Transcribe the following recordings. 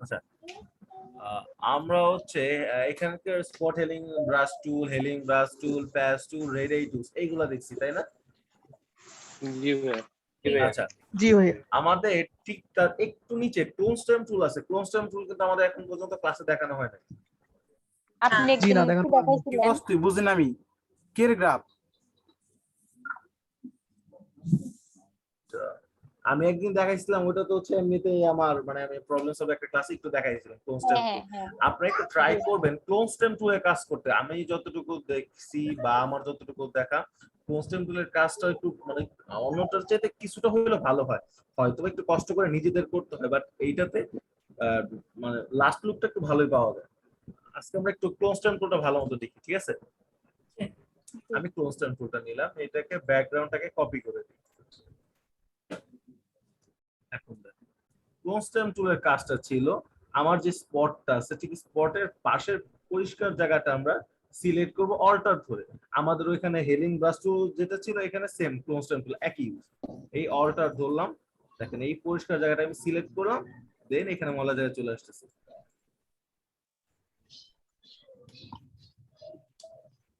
আচ্ছা, আহ, আমরা হচ্ছে এখানকার স্পট হেলিং ব্রাশ টুল প্যাচ টুল রেডাই টুলস এইগুলা দেখছি তাই না? জি ভাইয়া। আচ্ছা, জি ভাইয়া। আমাদের ঠিক তার একটু নিচে ক্লোন স্টেম টুল আছে। ক্লোন স্টেম টুল কিন্তু আমাদের এখন পর্যন্ত ক্লাসে দেখানো হয় না। আপনি জি একদিন না, একটু দেখানো কি দেখাইছিলেন। বস্তু বুঝিনি আমি, কে গ্রাফ? আমি একদিন দেখাইছিলাম, ওটা তো হচ্ছে এমনিতেই আমার মানে আমি প্রবলেমস অফ একটা ক্লাসে একটু দেখাইছিলাম ক্লোন স্টেম হ্যাঁ টুল। হ্যাঁ আপনি একটু ট্রাই করবেন ক্লোন স্টেম টুলের কাজ করতে। আমি যতটুকু দেখছি বা আমার যতটুকু দেখা, ক্লোন স্টেম টুলের কাজটা একটু মানে অন্যটার চাইতে কিছুটা হলেও ভালো হয়। হয়তো একটু কষ্ট করে নিজেদের করতে হয়, বাট এইটাতে মানে লাস্ট লুকটা একটু ভালোই পাওয়া যায়। আজকে আমরা একটু ক্লোন স্টেম টুলটা ভালো মতো দেখি, ঠিক আছে? আমি ক্লোন স্টেম টুলটা নিলাম, এটাকে ব্যাকগ্রাউন্ডটাকে কপি করে দিই। এখন দেখুন ক্লোন স্টেম টুলের কাজটা ছিল আমার যে স্পটটা আছে ঠিক স্পটের পাশের পরিষ্কার জায়গাটা আমরা সিলেক্ট করব অল্টার ধরে। আমাদের ওইখানে হেলিং ব্রাশ টুল যেটা ছিল এখানে সেম ক্লোন স্টেম টুল একই ইউজ। এই অল্টার ধরলাম, দেখেন এই পরিষ্কার জায়গাটা আমি সিলেক্ট করলাম, দেন এখানে মলা জায়গায় চলে আসতেছে।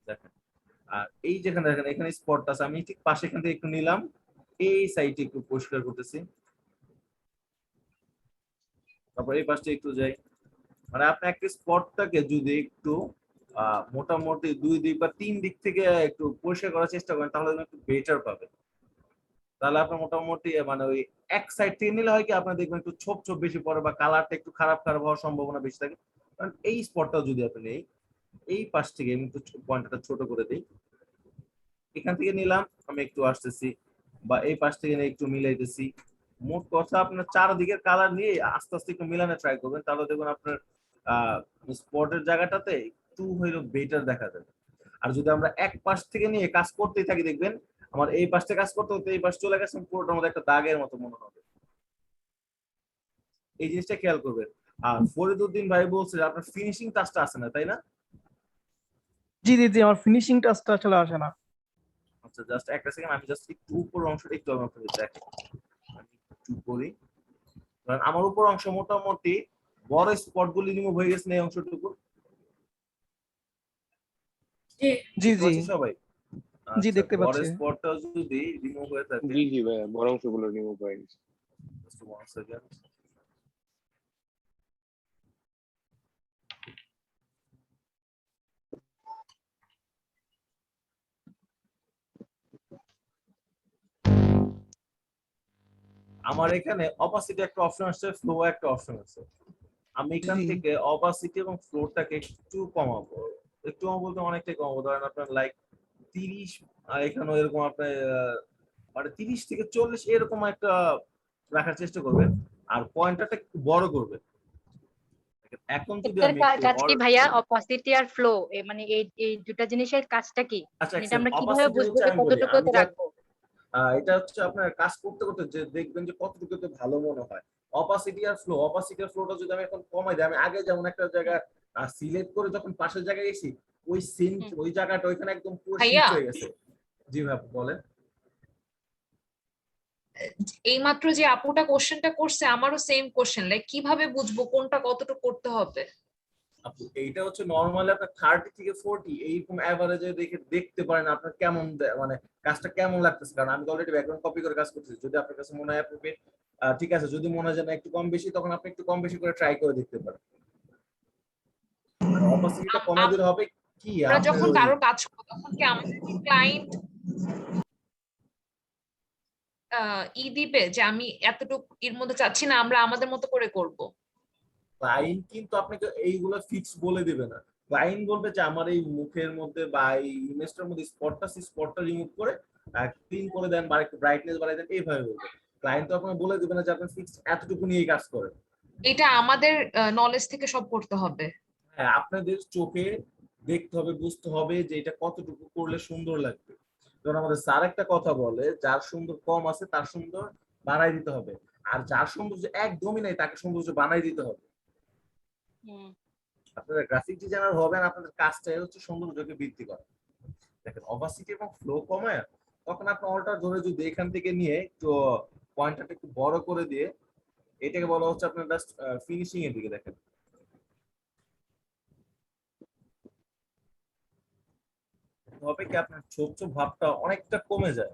দেখেন আর এই যেখানে দেখেন এখানে স্পটটা আছে, আমি ঠিক পাশে এখান থেকে একটু নিলাম, এই সাইডে একটু পরিষ্কার করতেছি, তারপর এই পাশটা একটু যাই। মানে আপনি একটা স্পটটাকে যদি একটু মোটামুটি 2 দিক বা 3 দিক থেকে একটু পরিষ্কার করার চেষ্টা করেন তাহলে একটু বেটার পাবেন। তাহলে আপনার মোটামুটি মানে ওই এক সাইড থেকে নিলে হয় কি আপনার দেখবেন একটু ছোপ ছোপ বেশি পড়ে বা কালারটা একটু খারাপ খারাপ হওয়ার সম্ভাবনা বেশি থাকে। কারণ এই স্পটটা যদি আপনি নেই, এই পাশ থেকে আমি একটু পয়েন্টটা ছোট করে দিই, এখান থেকে নিলাম আমি একটু আসতেছি, বা এই পাশ থেকে নিয়ে একটু মিলাইতেছি। মোট কথা আপনার চারদিকের কালার নিয়ে আস্তে আস্তে একটু মিলানো ট্রাই করবেন, তাহলে দেখবেন আপনার স্পটের জায়গাটাতে একটু হইলো বেটার দেখা যাবে। আর যদি আমরা এক পাশ থেকে নিয়ে কাজ করতেই থাকি দেখবেন আমার এই পাশ থেকে কাজ করতে করতে এই পাশ চলে গেছে, পুরোটার মধ্যে একটা দাগের মতো মনে হবে। এই জিনিসটা খেয়াল করবেন। আর ফরিদউদ্দিন ভাই বলছে যে আপনার ফিনিশিং টাচটা আছে না তাই না? জি জি জি, আমার ফিনিশিং টাচটা আসলে আসে না। আচ্ছা জাস্ট একটা সেকেন্ড, আমি জাস্ট একটু উপর অংশটা একটু আপনাদের দেখেন, আমি একটু করি। কারণ আমার উপর অংশ মোটামুটি বড় স্পট গুলি রিমুভ হয়ে গেছে না এই অংশটুকু। জি দেখতে জি পাচ্ছি সবাই? জি, আচ্ছা দেখতে বড় পাচ্ছি। স্পটটা যদি রিমুভ হয়ে থাকে, জি জি ভাইয়া, বড় অংশগুলো রিমুভ হয়ে গেছে। just one second। আমার এখানে অপাসিটি একটা অপশন আছে, ফ্লো একটা অপশন আছে। আমি এখান জি থেকে অপাসিটি এবং ফ্লোরটাকে একটু কমাবো। একটু কমাবো বলতে অনেকটাই কমাবো, ধরেন আপনার লাইক 30, আর এখানেও এরকম আপনার মানে 30 থেকে 40 এরকম একটা রাখার চেষ্টা করবেন। আর পয়েন্টারটা একটু বড় করবেন। এখন যদি এটার আমি একটু কাজ কি ভাইয়া? অপসিটি আর ফ্লো মানে এই এই দুটা জিনিসের কাজটা কি? আচ্ছা মানে এটা আমরা কিভাবে অপাসিটি বুঝবো হচ্ছে যে আমি বলি, আমি কতটুকুতে রাখবো? এটা হচ্ছে আপনার কাজ করতে করতে যে দেখবেন যে কতটুকুতে ভালো মনে হয়। অপাসিটি আর ফ্লোটা যদি আমি এখন কমাই দিই, আমি আগে যেমন একটা জায়গা সিলেক্ট করে যখন পাশের জায়গায় গেছি, ওই সিন হুম। ওই জায়গাটা ওইখানে একদম পুরো ভাইয়া শিফট হয়ে গেছে। জি ভাই বলেন। এইমাত্র যে আপুটা কোশ্চেনটা করছে আমারও সেম কোশ্চেন, লাইক কিভাবে বুঝবো কোনটা কতটুকু করতে হবে? আপু এইটা হচ্ছে নরমালি আপনার 30 থেকে 40 এইরকম এভারেজে দেখে দেখতে পারেন আপনার কেমন মানে কাজটা কেমন লাগতেছে। কারণ আমি অলরেডি ব্যাকগ্রাউন্ড কপি করে কাজ করতেছি, যদি আপনার কাছে মনে হয় অ্যাপ্রোপ্রিয়েট ঠিক আছে, যদি মনে হয় যে না একটু কম বেশি তখন আপনি একটু কম বেশি করে ট্রাই করে দেখতে পারেন। আর অপাসিটিটা কমাই দিলে হবে কি আমরা আপনার যখন ওই কারো কাজ করবো তখন কি আমাদের ক্লায়েন্ট দিবে যে আমি এতটুকু এর মধ্যে চাচ্ছি না, আমরা আমাদের মতো করে করব? ক্লায়েন্ট কিন্তু আপনাকে এইগুলো ফিক্স বলে দিবে না। ক্লায়েন্ট বলবে যে আমার এই মুখের মধ্যে বা এই ইমেজটার মধ্যে স্পটটা রিমুভ করে ক্লিন করে দেন বা একটু ব্রাইটনেস বাড়াই দেন, এইভাবে বলবে। ক্লায়েন্ট তো আপনাকে বলে দিবে না যে আপনি ফিক্স এতটুকু নিয়ে কাজ করেন। এটা আমাদের নলেজ থেকে সব করতে হবে। হ্যাঁ আপনাদের চোখে দেখতে হবে, বুঝতে হবে যে এটা কতটুকু করলে সুন্দর লাগবে। যেমন আমাদের স্যার একটা কথা বলে, যার সুন্দর কম আছে তার সুন্দর বাড়াই দিতে হবে, আর যার সৌন্দর্য একদমই নাই তাকে সৌন্দর্য বানাই দিতে হবে। হুম। আপনারা গ্রাফিক ডিজাইনার হবেন, আপনাদের কাজটাই হচ্ছে সৌন্দর্যকে বৃদ্ধি করা। দেখেন অপাসিটি এবং ফ্লো কমায় তখন আপনি অল্টার ধরে যদি এখান থেকে নিয়ে একটু পয়েন্টটা একটু বড় করে দিয়ে এটাকে বলা হচ্ছে আপনার জাস্ট ফিনিশিং এর দিকে দেখেন। হবে কি আপনার ছোপ ছোপ ভাবটা অনেকটা কমে যায়।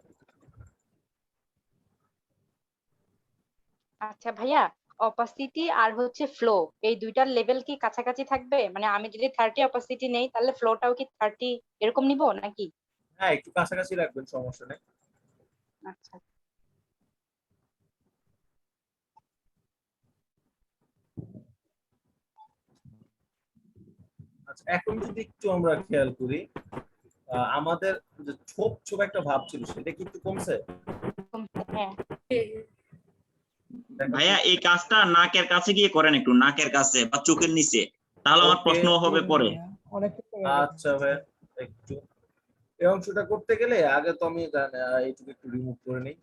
আচ্ছা ভাইয়া, অপাসিটি আর হচ্ছে ফ্লো, এই দুইটার লেভেল কি কাছাকাছি থাকবে? মানে আমি যদি 30 অপাসিটি নেই তাহলে ফ্লোটাও কি 30 এরকম নিব নাকি? হ্যাঁ, একটু কাছাকাছি রাখবেন, সমস্যা নেই। আচ্ছা। আচ্ছা, এখন যদি একটু আমরা খেয়াল করি, আমাদের যে ছোপ ছোপ একটা ভাব ছিল সেটা কি একটু কমছে? হ্যাঁ। দেখো ভাইয়া এই কাজটা নাকের কাছে গিয়ে করেন, একটু নাকের কাছে বা চোখের নিচে, তাহলে আমার Okay. প্রশ্ন হবে পরে। অনেকটা আচ্ছা ভাই, একটু এই অংশটা করতে গেলে আগে তো আমি এইটুকু একটু রিমুভ করে নিই।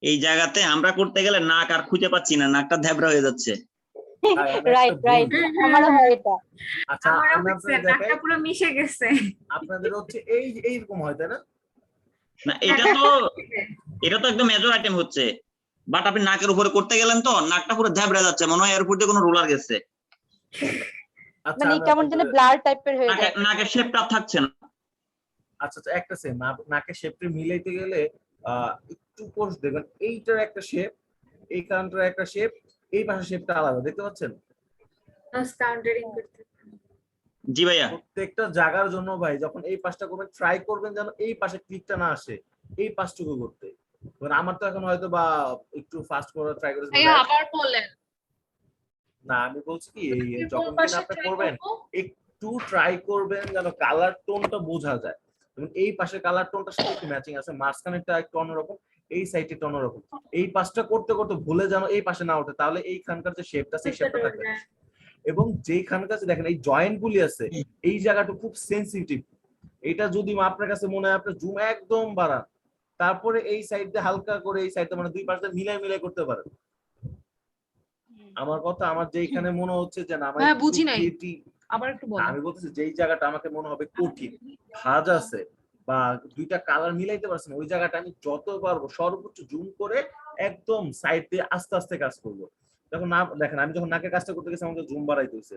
এই জায়গাতে আমরা করতে গেলে নাক আর খুঁজে পাচ্ছি না, নাকটা ধ্যাবড়া হয়ে যাচ্ছে। ভাই, আমার রাইট একটা রাইট, ভুল। আমারও হয় এটা। আচ্ছা, আমারও আমি হচ্ছে, আপনাদের দেখাই, নাকটা পুরো মিশে গেছে। আপনাদের হচ্ছে এইরকম হয় তাই না? না এটা তো একদম মেজর আইটেম হচ্ছে, বাট আপনি নাকের উপরে করতে গেলেন তো নাকটা পুরো ধ্যাবড়া যাচ্ছে, মনে হয় এর উপর দিয়ে কোনো রোলার গেছে। আচ্ছা, মানে আমি কেমন যেন আপনাদের- ব্লার টাইপের হয়ে যায়। নাকের শেপটা থাকছে না। আচ্ছা আচ্ছা, একটা সেম নাকের শেপটা মিলাইতে গেলে একটু কোর্স দেখবেন, এইটার একটা শেপ, এই কানটার একটা শেপ, এই পাশের শেপটা আলাদা, দেখতে পাচ্ছেন? কাউন্টারিং করতে। জি ভাইয়া। প্রত্যেকটা জায়গার জন্য ভাই যখন এই পাশটা করবেন ট্রাই করবেন যেন এই পাশে ক্লিকটা না আসে, এই পাশটুকু করতে। কারণ আমার তো এখন হয়তো বা একটু ফাস্ট করে ট্রাই করে ভাইয়া আবার বলেন। না, আমি বলছি কি এই কোন যখন পাশে কিনা আপনি try করবেন করবো? একটু ট্রাই করবেন যেন কালার টোনটা বোঝা যায়। যেমন এই পাশে কালার টোনটার সাথে একটু ম্যাচিং আছে, মাঝখানেরটা একটু অন্যরকম, এই সাইডটা অন্যরকম। এই পাশটা করতে করতে ভুলে যেন এই পাশে না ওঠে, তাহলে এইখানকার যে শেপটা সেই শেপটা থাকবে। এবং যেইখানকার যে দেখেন এই জয়েন্ট গুলি আছে, এই জায়গাটা খুব সেনসিটিভ। এটা যদি আপনার কাছে মনে হয় আপনি জুম একদম বাড়ান, তারপরে এই সাইড দিয়ে হালকা করে এই সাইডটা মানে দুই পাশে মিলাই মিলাই করতে পারেন। আমার কথা, আমার যেইখানে মনে হচ্ছে যে না আমার হ্যাঁ, একটু বুঝি নাই। creative- আবার একটু বলেন। আমি বলতেছি যেই জায়গাটা আমাকে মনে হবে কঠিন ভাঁজ আছে বা দুইটা কালার মিলাইতে পারছেন, ওই জায়গাটা আমি যত পারবো সর্বোচ্চ জুম করে একদম সাইড দিয়ে আস্তে আস্তে কাজ করব। যখন না দেখেন, আমি যখন নাকের কাজটা করতে গেছি আমাকে জুম বাড়াইতে হয়েছে।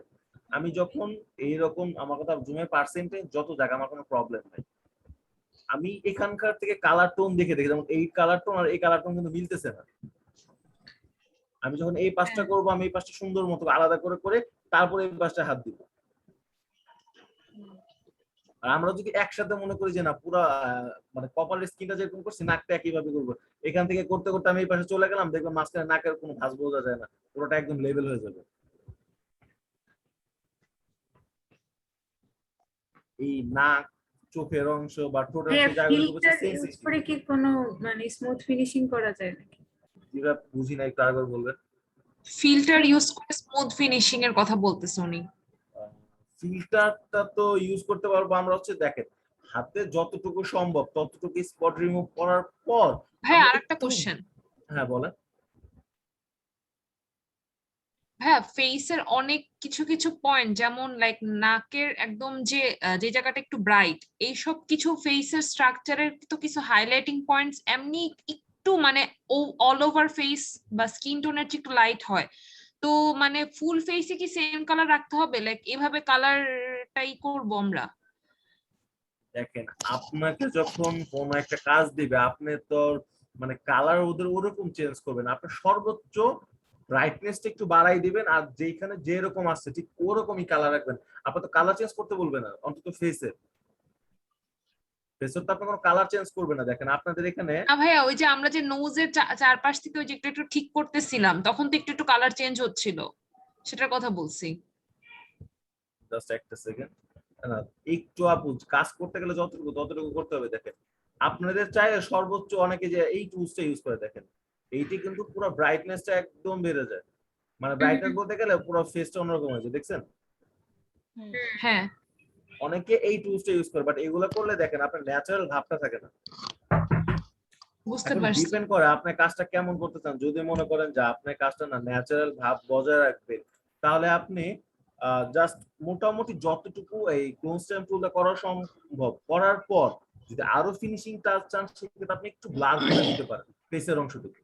আমি যখন এইরকম আমার কথা জুমের পার্সেন্টেজ যত জায়গা আমার কোনো প্রবলেম নাই। আমি এখানকার থেকে কালার টোন দেখে দেখি, যেমন এই কালার টোন আর এই কালার টোন কিন্তু মিলতেছে না। আমি যখন এই পাশটা করবো আমি এই পাশটা সুন্দর মতো আলাদা করে করে তারপরে এই পাশটা হাত দিব। আর আমরা যদি একসাথে মনে করি যে না পুরা মানে কপালের স্কিনটা যেরকম করছি নাকটা একইভাবে করবো, এখান থেকে করতে করতে আমি এই পাশে চলে গেলাম, দেখবেন মাঝখানে নাকের কোনো ভাঁজ বোঝা যায় না, পুরোটা একদম লেভেল হয়ে যাবে। এই নাক, চোখের অংশ বা ঠোঁটের অংশ জায়গাগুলো হচ্ছে ফিল্টার ইউজ সেনসিটিভ। করে কি কোনো মানে স্মুথ ফিনিশিং করা যায় নাকি? যেটা বুঝি না, একটু আরেকবার বলবেন। ফিল্টার ইউজ করে স্মুথ ফিনিশিং এর কথা বলতেছে উনি। ফিল্টারটা তো ইউজ করতে পারবো আমরা হচ্ছে দেখেন হাতে যতটুকু সম্ভব ততটুকু স্পট রিমুভ করার পর। ভাই আমরা আরেকটা একটু- কোশ্চেন। হ্যাঁ বলেন। হ্যাঁ, ফেসের অনেক কিছু কিছু পয়েন্ট যেমন লাইক নাকের একদম যে জায়গাটা একটু ব্রাইট, এইসব কিছু ফেসের স্ট্রাকচারের তো কিছু হাইলাইটিং পয়েন্টস এমনি একটু মানে অল ওভার ফেস বা স্কিন টোনের একটু লাইট হয়। তো মানে ফুল ফেসে কি সেম কালার রাখতে হবে, লাইক এভাবে কালারটাই করবো আমরা? দেখেন, আপনাকে যখন কোন একটা কাজ দিবে আপনি তো মানে কালার ওদের ওরকম চেঞ্জ করবেন, আপনি সর্বোচ্চ ব্রাইটনেসটা একটু বাড়াই দিবেন আর যেখানে যেরকম আসছে ঠিক ওরকমই কালার রাখবেন। আপনি তো কালার চেঞ্জ করতে বলবেন না অন্তত ফেসে। ফেসের তো আপনি কোনো কালার চেঞ্জ করবেন না। দেখেন আপনাদের এখানে না ভাইয়া, ওই যে আমরা যে নোজের চারপাশ থেকে ওই যে একটু একটু ঠিক করতেছিলাম, তখন তো একটু একটু কালার চেঞ্জ হচ্ছিল, সেটার কথা বলছি। জাস্ট একটা সেকেন্ড, না একটু আপু কাজ করতে গেলে যতটুকু ততটুকু করতে হবে। দেখেন আপনাদের চাইলে সর্বোচ্চ অনেকে যে এই টুলসটা ইউজ করে, দেখেন এইটি কিন্তু পুরো ব্রাইটনেসটা একদম বেড়ে যায়, মানে ব্রাইটনেস বলতে গেলে পুরো ফেসটা অন্যরকম হয়ে যায়, দেখছেন? হ্যাঁ, অনেকে এই টুলসটা ইউজ করে, বাট এগুলো করলে দেখেন আপনার ন্যাচারাল ভাবটা থাকে না। বুঝতে পারছি। ডিপেন্ড করে আপনার কাজটা কেমন করতে চান। যদি মনে করেন যে আপনার কাজটা না ন্যাচারাল ভাব বজায় রাখবে, তাহলে আপনি জাস্ট মোটামুটি যতটুকু এই ক্লোন স্ট্যাম্প টুলটা করা সম্ভব করার পর যদি আরো ফিনিশিং টাচ চান, সেক্ষেত্রে আপনি একটু ব্লার করে দিতে পারেন ফেসের অংশটুকু।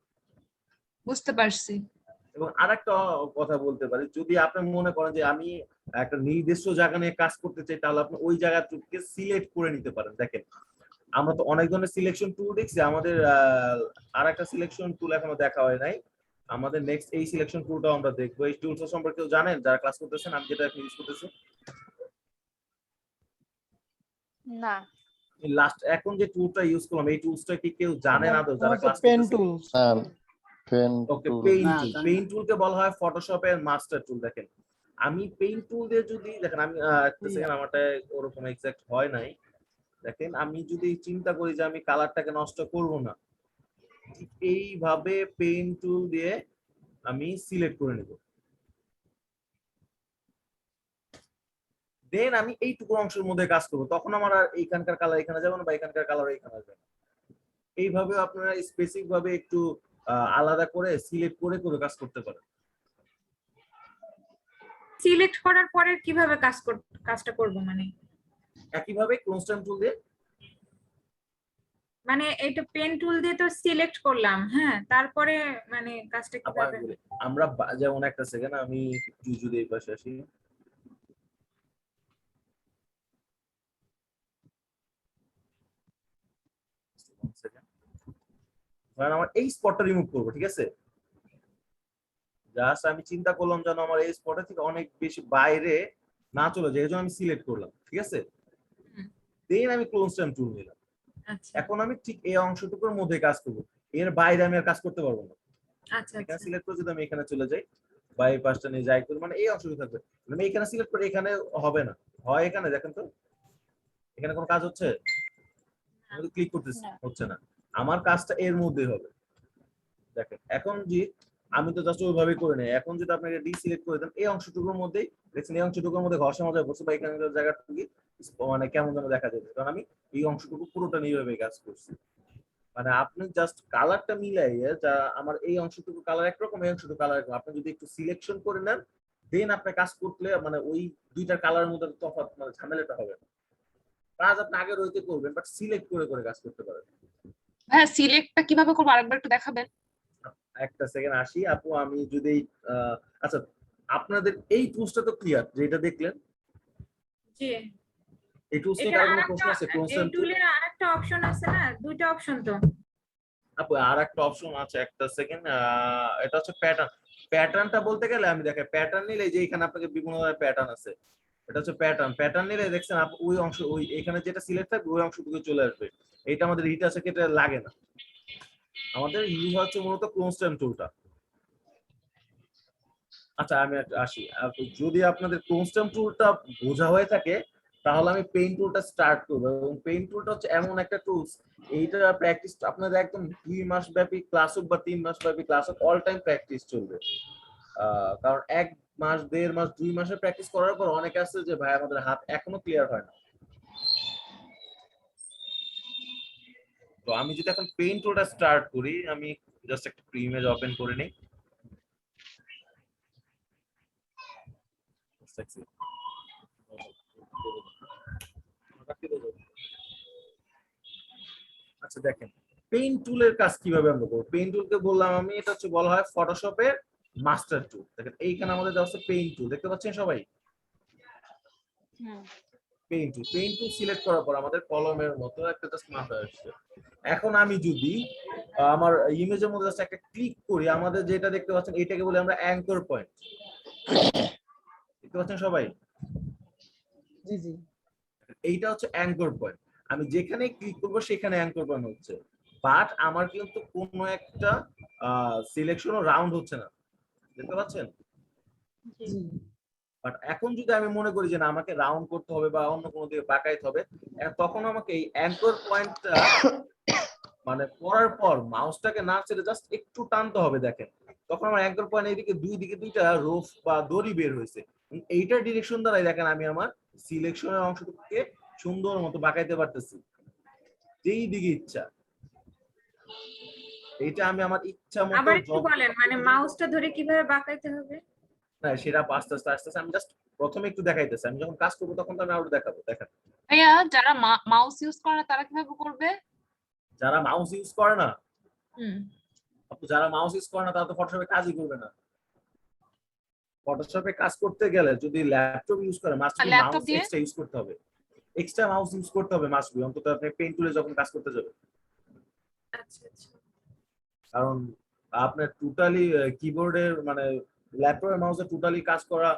বুঝতে পারছি। এবং আরেকটা কথা বলতে পারি, যদি আপনি মনে করেন যে আমি একটা নির্দিষ্ট জায়গা নিয়ে কাজ করতে চাই, তাহলে আপনি ওই জায়গাটুকুকে সিলেক্ট করে নিতে পারেন। দেখেন আমরা তো অনেক ধরনের সিলেকশন টুল দেখছি, আমাদের আর একটা সিলেকশন টুল এখনো দেখা হয় নাই। আমাদের নেক্সট এই সিলেকশন টুলটাও আমরা দেখবো। এই টুলটা সম্পর্কে কেউ জানেন যারা ক্লাস করতেছেন? আমি যেটা ইউজ করতেছি না। লাস্ট এখন যে টুলটা ইউজ করলাম, এই টুলসটা কি কেউ জানেন আদৌ যারা ক্লাস পেন করতেছেন? টুলস। ওকে, পেইন্ট না, টুল। জানি পেইন্ট টুলকে বলা হয় ফটোশপের মাস্টার টুল। দেখেন আমি পেইন্ট টুল দিয়ে যদি দেখেন, আমি একটা সেকেন্ড, আমারটা ওরকম এক্সাক্ট হয় নাই। দেখেন আমি যদি চিন্তা করি যে আমি কালারটাকে নষ্ট করব না, ঠিক এইভাবে পেইন্ট টুল দিয়ে আমি সিলেক্ট করে নেব। দেন আমি এইটুকু অংশের মধ্যে কাজ করব, তখন আমার আর এইখানকার কালার এখানে যাবে না, বা এইখানকার কালার এখানে আসবে না। এইভাবে আপনারা স্পেসিফিক ভাবে একটু আলাদা করে সিলেক্ট করে করে কাজ করতে পারেন। সিলেক্ট করার পরে কিভাবে কাজটা করব, মানে একইভাবে ক্লোন স্ট্যাম্প টুল দিয়ে মানে এটা পেন টুল দিয়ে তো সিলেক্ট করলাম, হ্যাঁ, তারপরে মানে কাজটা আবার কিভাবে? বলি, আমরা যেমন একটা সেকেন্ড আমি একটু যদি এই পাশে আসি, ধরেন আমার এই স্পটটা রিমুভ করবো, ঠিক আছে? জাস্ট আমি চিন্তা করলাম যেন আমার এই স্পটে থেকে অনেক বেশি বাইরে না চলে যায়, এই জন্য আমি সিলেক্ট করলাম, ঠিক আছে? দেন আমি ক্লোন স্ট্যাম্প টুল নিলাম। আচ্ছা এখন আমি ঠিক এই অংশটুকুর মধ্যে কাজ করবো, এর বাইরে আমি আর কাজ করতে পারবো না। আচ্ছা এখানে আচ্ছা সিলেক্ট করে যদি আমি এখানে চলে যাই বা এই পাশটা নিয়ে যাই করি, মানে এই অংশটুকু থাকবে। আমি এখানে সিলেক্ট করে এখানে হবে না, হয় এখানে দেখেন তো এখানে কোনো কাজ হচ্ছে? আমি তো ক্লিক করতেছি, না। হচ্ছে না। আমার কাজটা এর মধ্যেই হবে। দেখেন এখন যে আমি তো জাস্ট ওইভাবেই করে নেই। এখন যদি আপনি এটা ডিসিলেক্ট করে দেন, এই অংশটুকুর মধ্যেই দেখছেন, এই অংশটুকুর মধ্যে ঘষা মজা করছে, বা এখানকার জায়গাটুকু মানে কেমন যেন দেখা যাচ্ছে, কারণ আমি এই অংশটুকু পুরোটা নিয়ে এইভাবে কাজ করছি। মানে আপনি জাস্ট কালারটা মিলাইয়ে, যা আমার এই অংশটুকু কালার একরকম, এই অংশটুকু কালার একরকম, আপনি যদি একটু সিলেকশন করে নেন, দেন আপনি কাজ করলে মানে ওই দুইটার কালারের মধ্যে তফাৎ মানে ঝামেলাটা হবে না। কাজ আপনি আগে রইতে করবেন, বাট সিলেক্ট করে করে কাজ করতে পারেন। হ্যাঁ, সিলেক্টটা কিভাবে করবো আরেকবার একটু দেখাবেন? একটা সেকেন্ড আসি আপু, আমি যদি আচ্ছা আপনাদের এই টুলসটা তো ক্লিয়ার, যেটা দেখলেন জি। এই টুলস নিয়ে এটা কারো কোনো আরেকটা, প্রশ্ন আছে? এই কনসেন্ট টুলের আরেকটা অপশন আছে না, দুইটা অপশন তো। আপু আর একটা অপশন আছে, একটা সেকেন্ড, এটা হচ্ছে প্যাটার্ন। প্যাটার্নটা বলতে গেলে আমি দেখেন প্যাটার্ন নিলে যে এখানে আপনাকে বিভিন্ন ধরনের প্যাটার্ন আছে, এটা হচ্ছে প্যাটার্ন। প্যাটার্ন নিলে দেখছেন ওই অংশ, ওই এখানে যেটা সিলেক্ট থাকবে ওই অংশটুকু চলে আসবে। এটা আমাদের হিট আছে, কেটে লাগে না। আমাদের ইউজ হচ্ছে মূলত ক্লোন স্ট্যাম্প টুলটা। আচ্ছা আমি আসি, যদি আপনাদের ক্লোন স্ট্যাম্প টুলটা বোঝা হয়ে থাকে, তাহলে আমি পেইন্ট টুলটা স্টার্ট করবো। এবং পেইন্ট টুলটা হচ্ছে এমন একটা টুলস, এইটা প্র্যাকটিস আপনাদের একদম 2 মাস ব্যাপী ক্লাস হোক বা 3 মাস ব্যাপী ক্লাস হোক, অল টাইম প্র্যাকটিস চলবে। কারণ 1 মাস 1.5 মাস 2 মাসের প্র্যাকটিস করার পর অনেকে আছে যে ভাই আমাদের হাত এখনো ক্লিয়ার হয় না। তো আমি যদি এখন পেইন্ট টুলটা স্টার্ট করি, আমি জাস্ট একটা প্রি ইমেজ ওপেন করে নিই। আচ্ছা দেখেন পেইন্ট টুলের কাজ কিভাবে আমরা করব। পেইন্ট টুলকে বললাম আমি, এটা হচ্ছে বলা হয় ফটোশপের মাস্টার টুল। দেখেন এইখানে আমাদের দেওয়া আছে পেইন্ট টুল, দেখতে পাচ্ছেন সবাই? পেইন্ট টুল সিলেক্ট করার পর আমাদের কলমের মতো একটা জাস্ট মাথা আসছে। এখন আমি যদি আমার ইমেজের মধ্যে জাস্ট একটা ক্লিক করি, আমাদের যেটা দেখতে পাচ্ছেন এটাকে বলি আমরা অ্যাঙ্কর পয়েন্ট। দেখতে পাচ্ছেন সবাই? জি জি। এইটা হচ্ছে অ্যাঙ্কর পয়েন্ট। আমি যেখানে ক্লিক করবো সেখানে অ্যাঙ্কর পয়েন্ট হচ্ছে, বাট আমার কিন্তু কোনো একটা সিলেকশনও রাউন্ড হচ্ছে না, দেখতে পাচ্ছেন? জি। বাট এখন যদি আমি মনে করি যে না আমাকে রাউন্ড করতে হবে বা অন্য কোনো দিকে বাঁকাইতে হবে, তখন আমাকে এই অ্যাঙ্কর পয়েন্টটা মানে করার পর মাউসটাকে না ছেড়ে জাস্ট একটু টানতে হবে। দেখেন তখন আমার অ্যাঙ্কর পয়েন্ট এইদিকে দুই দিকে দুইটা রোফ বা দড়ি বের হয়েছে। এইটার ডিরেকশন দ্বারাই দেখেন আমি আমার সিলেকশনের অংশটুকুকে সুন্দর মতো বাঁকাইতে পারতেছি যেই দিকে ইচ্ছা। এইটা আমি আমার ইচ্ছা মতো আবার একটু বলেন, মানে মাউসটা ধরে কিভাবে বাঁকাইতে হবে? না সেটা আস্তে আস্তে আস্তে আস্তে আমি জাস্ট প্রথমে একটু দেখাইতেছি, আমি যখন কাজ করবো তখন তো আমি আরো দেখাবো। দেখেন ভাইয়া যারা মাউস ইউজ করে না তারা কিভাবে করবে? যারা মাউস ইউজ করে না, হুম। যারা মাউস ইউজ করে না তারা তো ফটোশপে কাজই করবে না। ফটোশপে কাজ করতে গেলে যদি ল্যাপটপ ইউজ করে মাস্ট বি ল্যাপটপ মাউস দিয়ে? এক্সট্রা ইউজ করতে হবে, এক্সট্রা মাউস ইউজ করতে হবে মাস্ট বি, অন্তত আপনি পেন টুলে যখন কাজ করতে যাবেন। আচ্ছা আচ্ছা। কারণ আপনার টোটালি কিবোর্ডের মানে ল্যাপটপের মাউসে টোটালি কাজ করা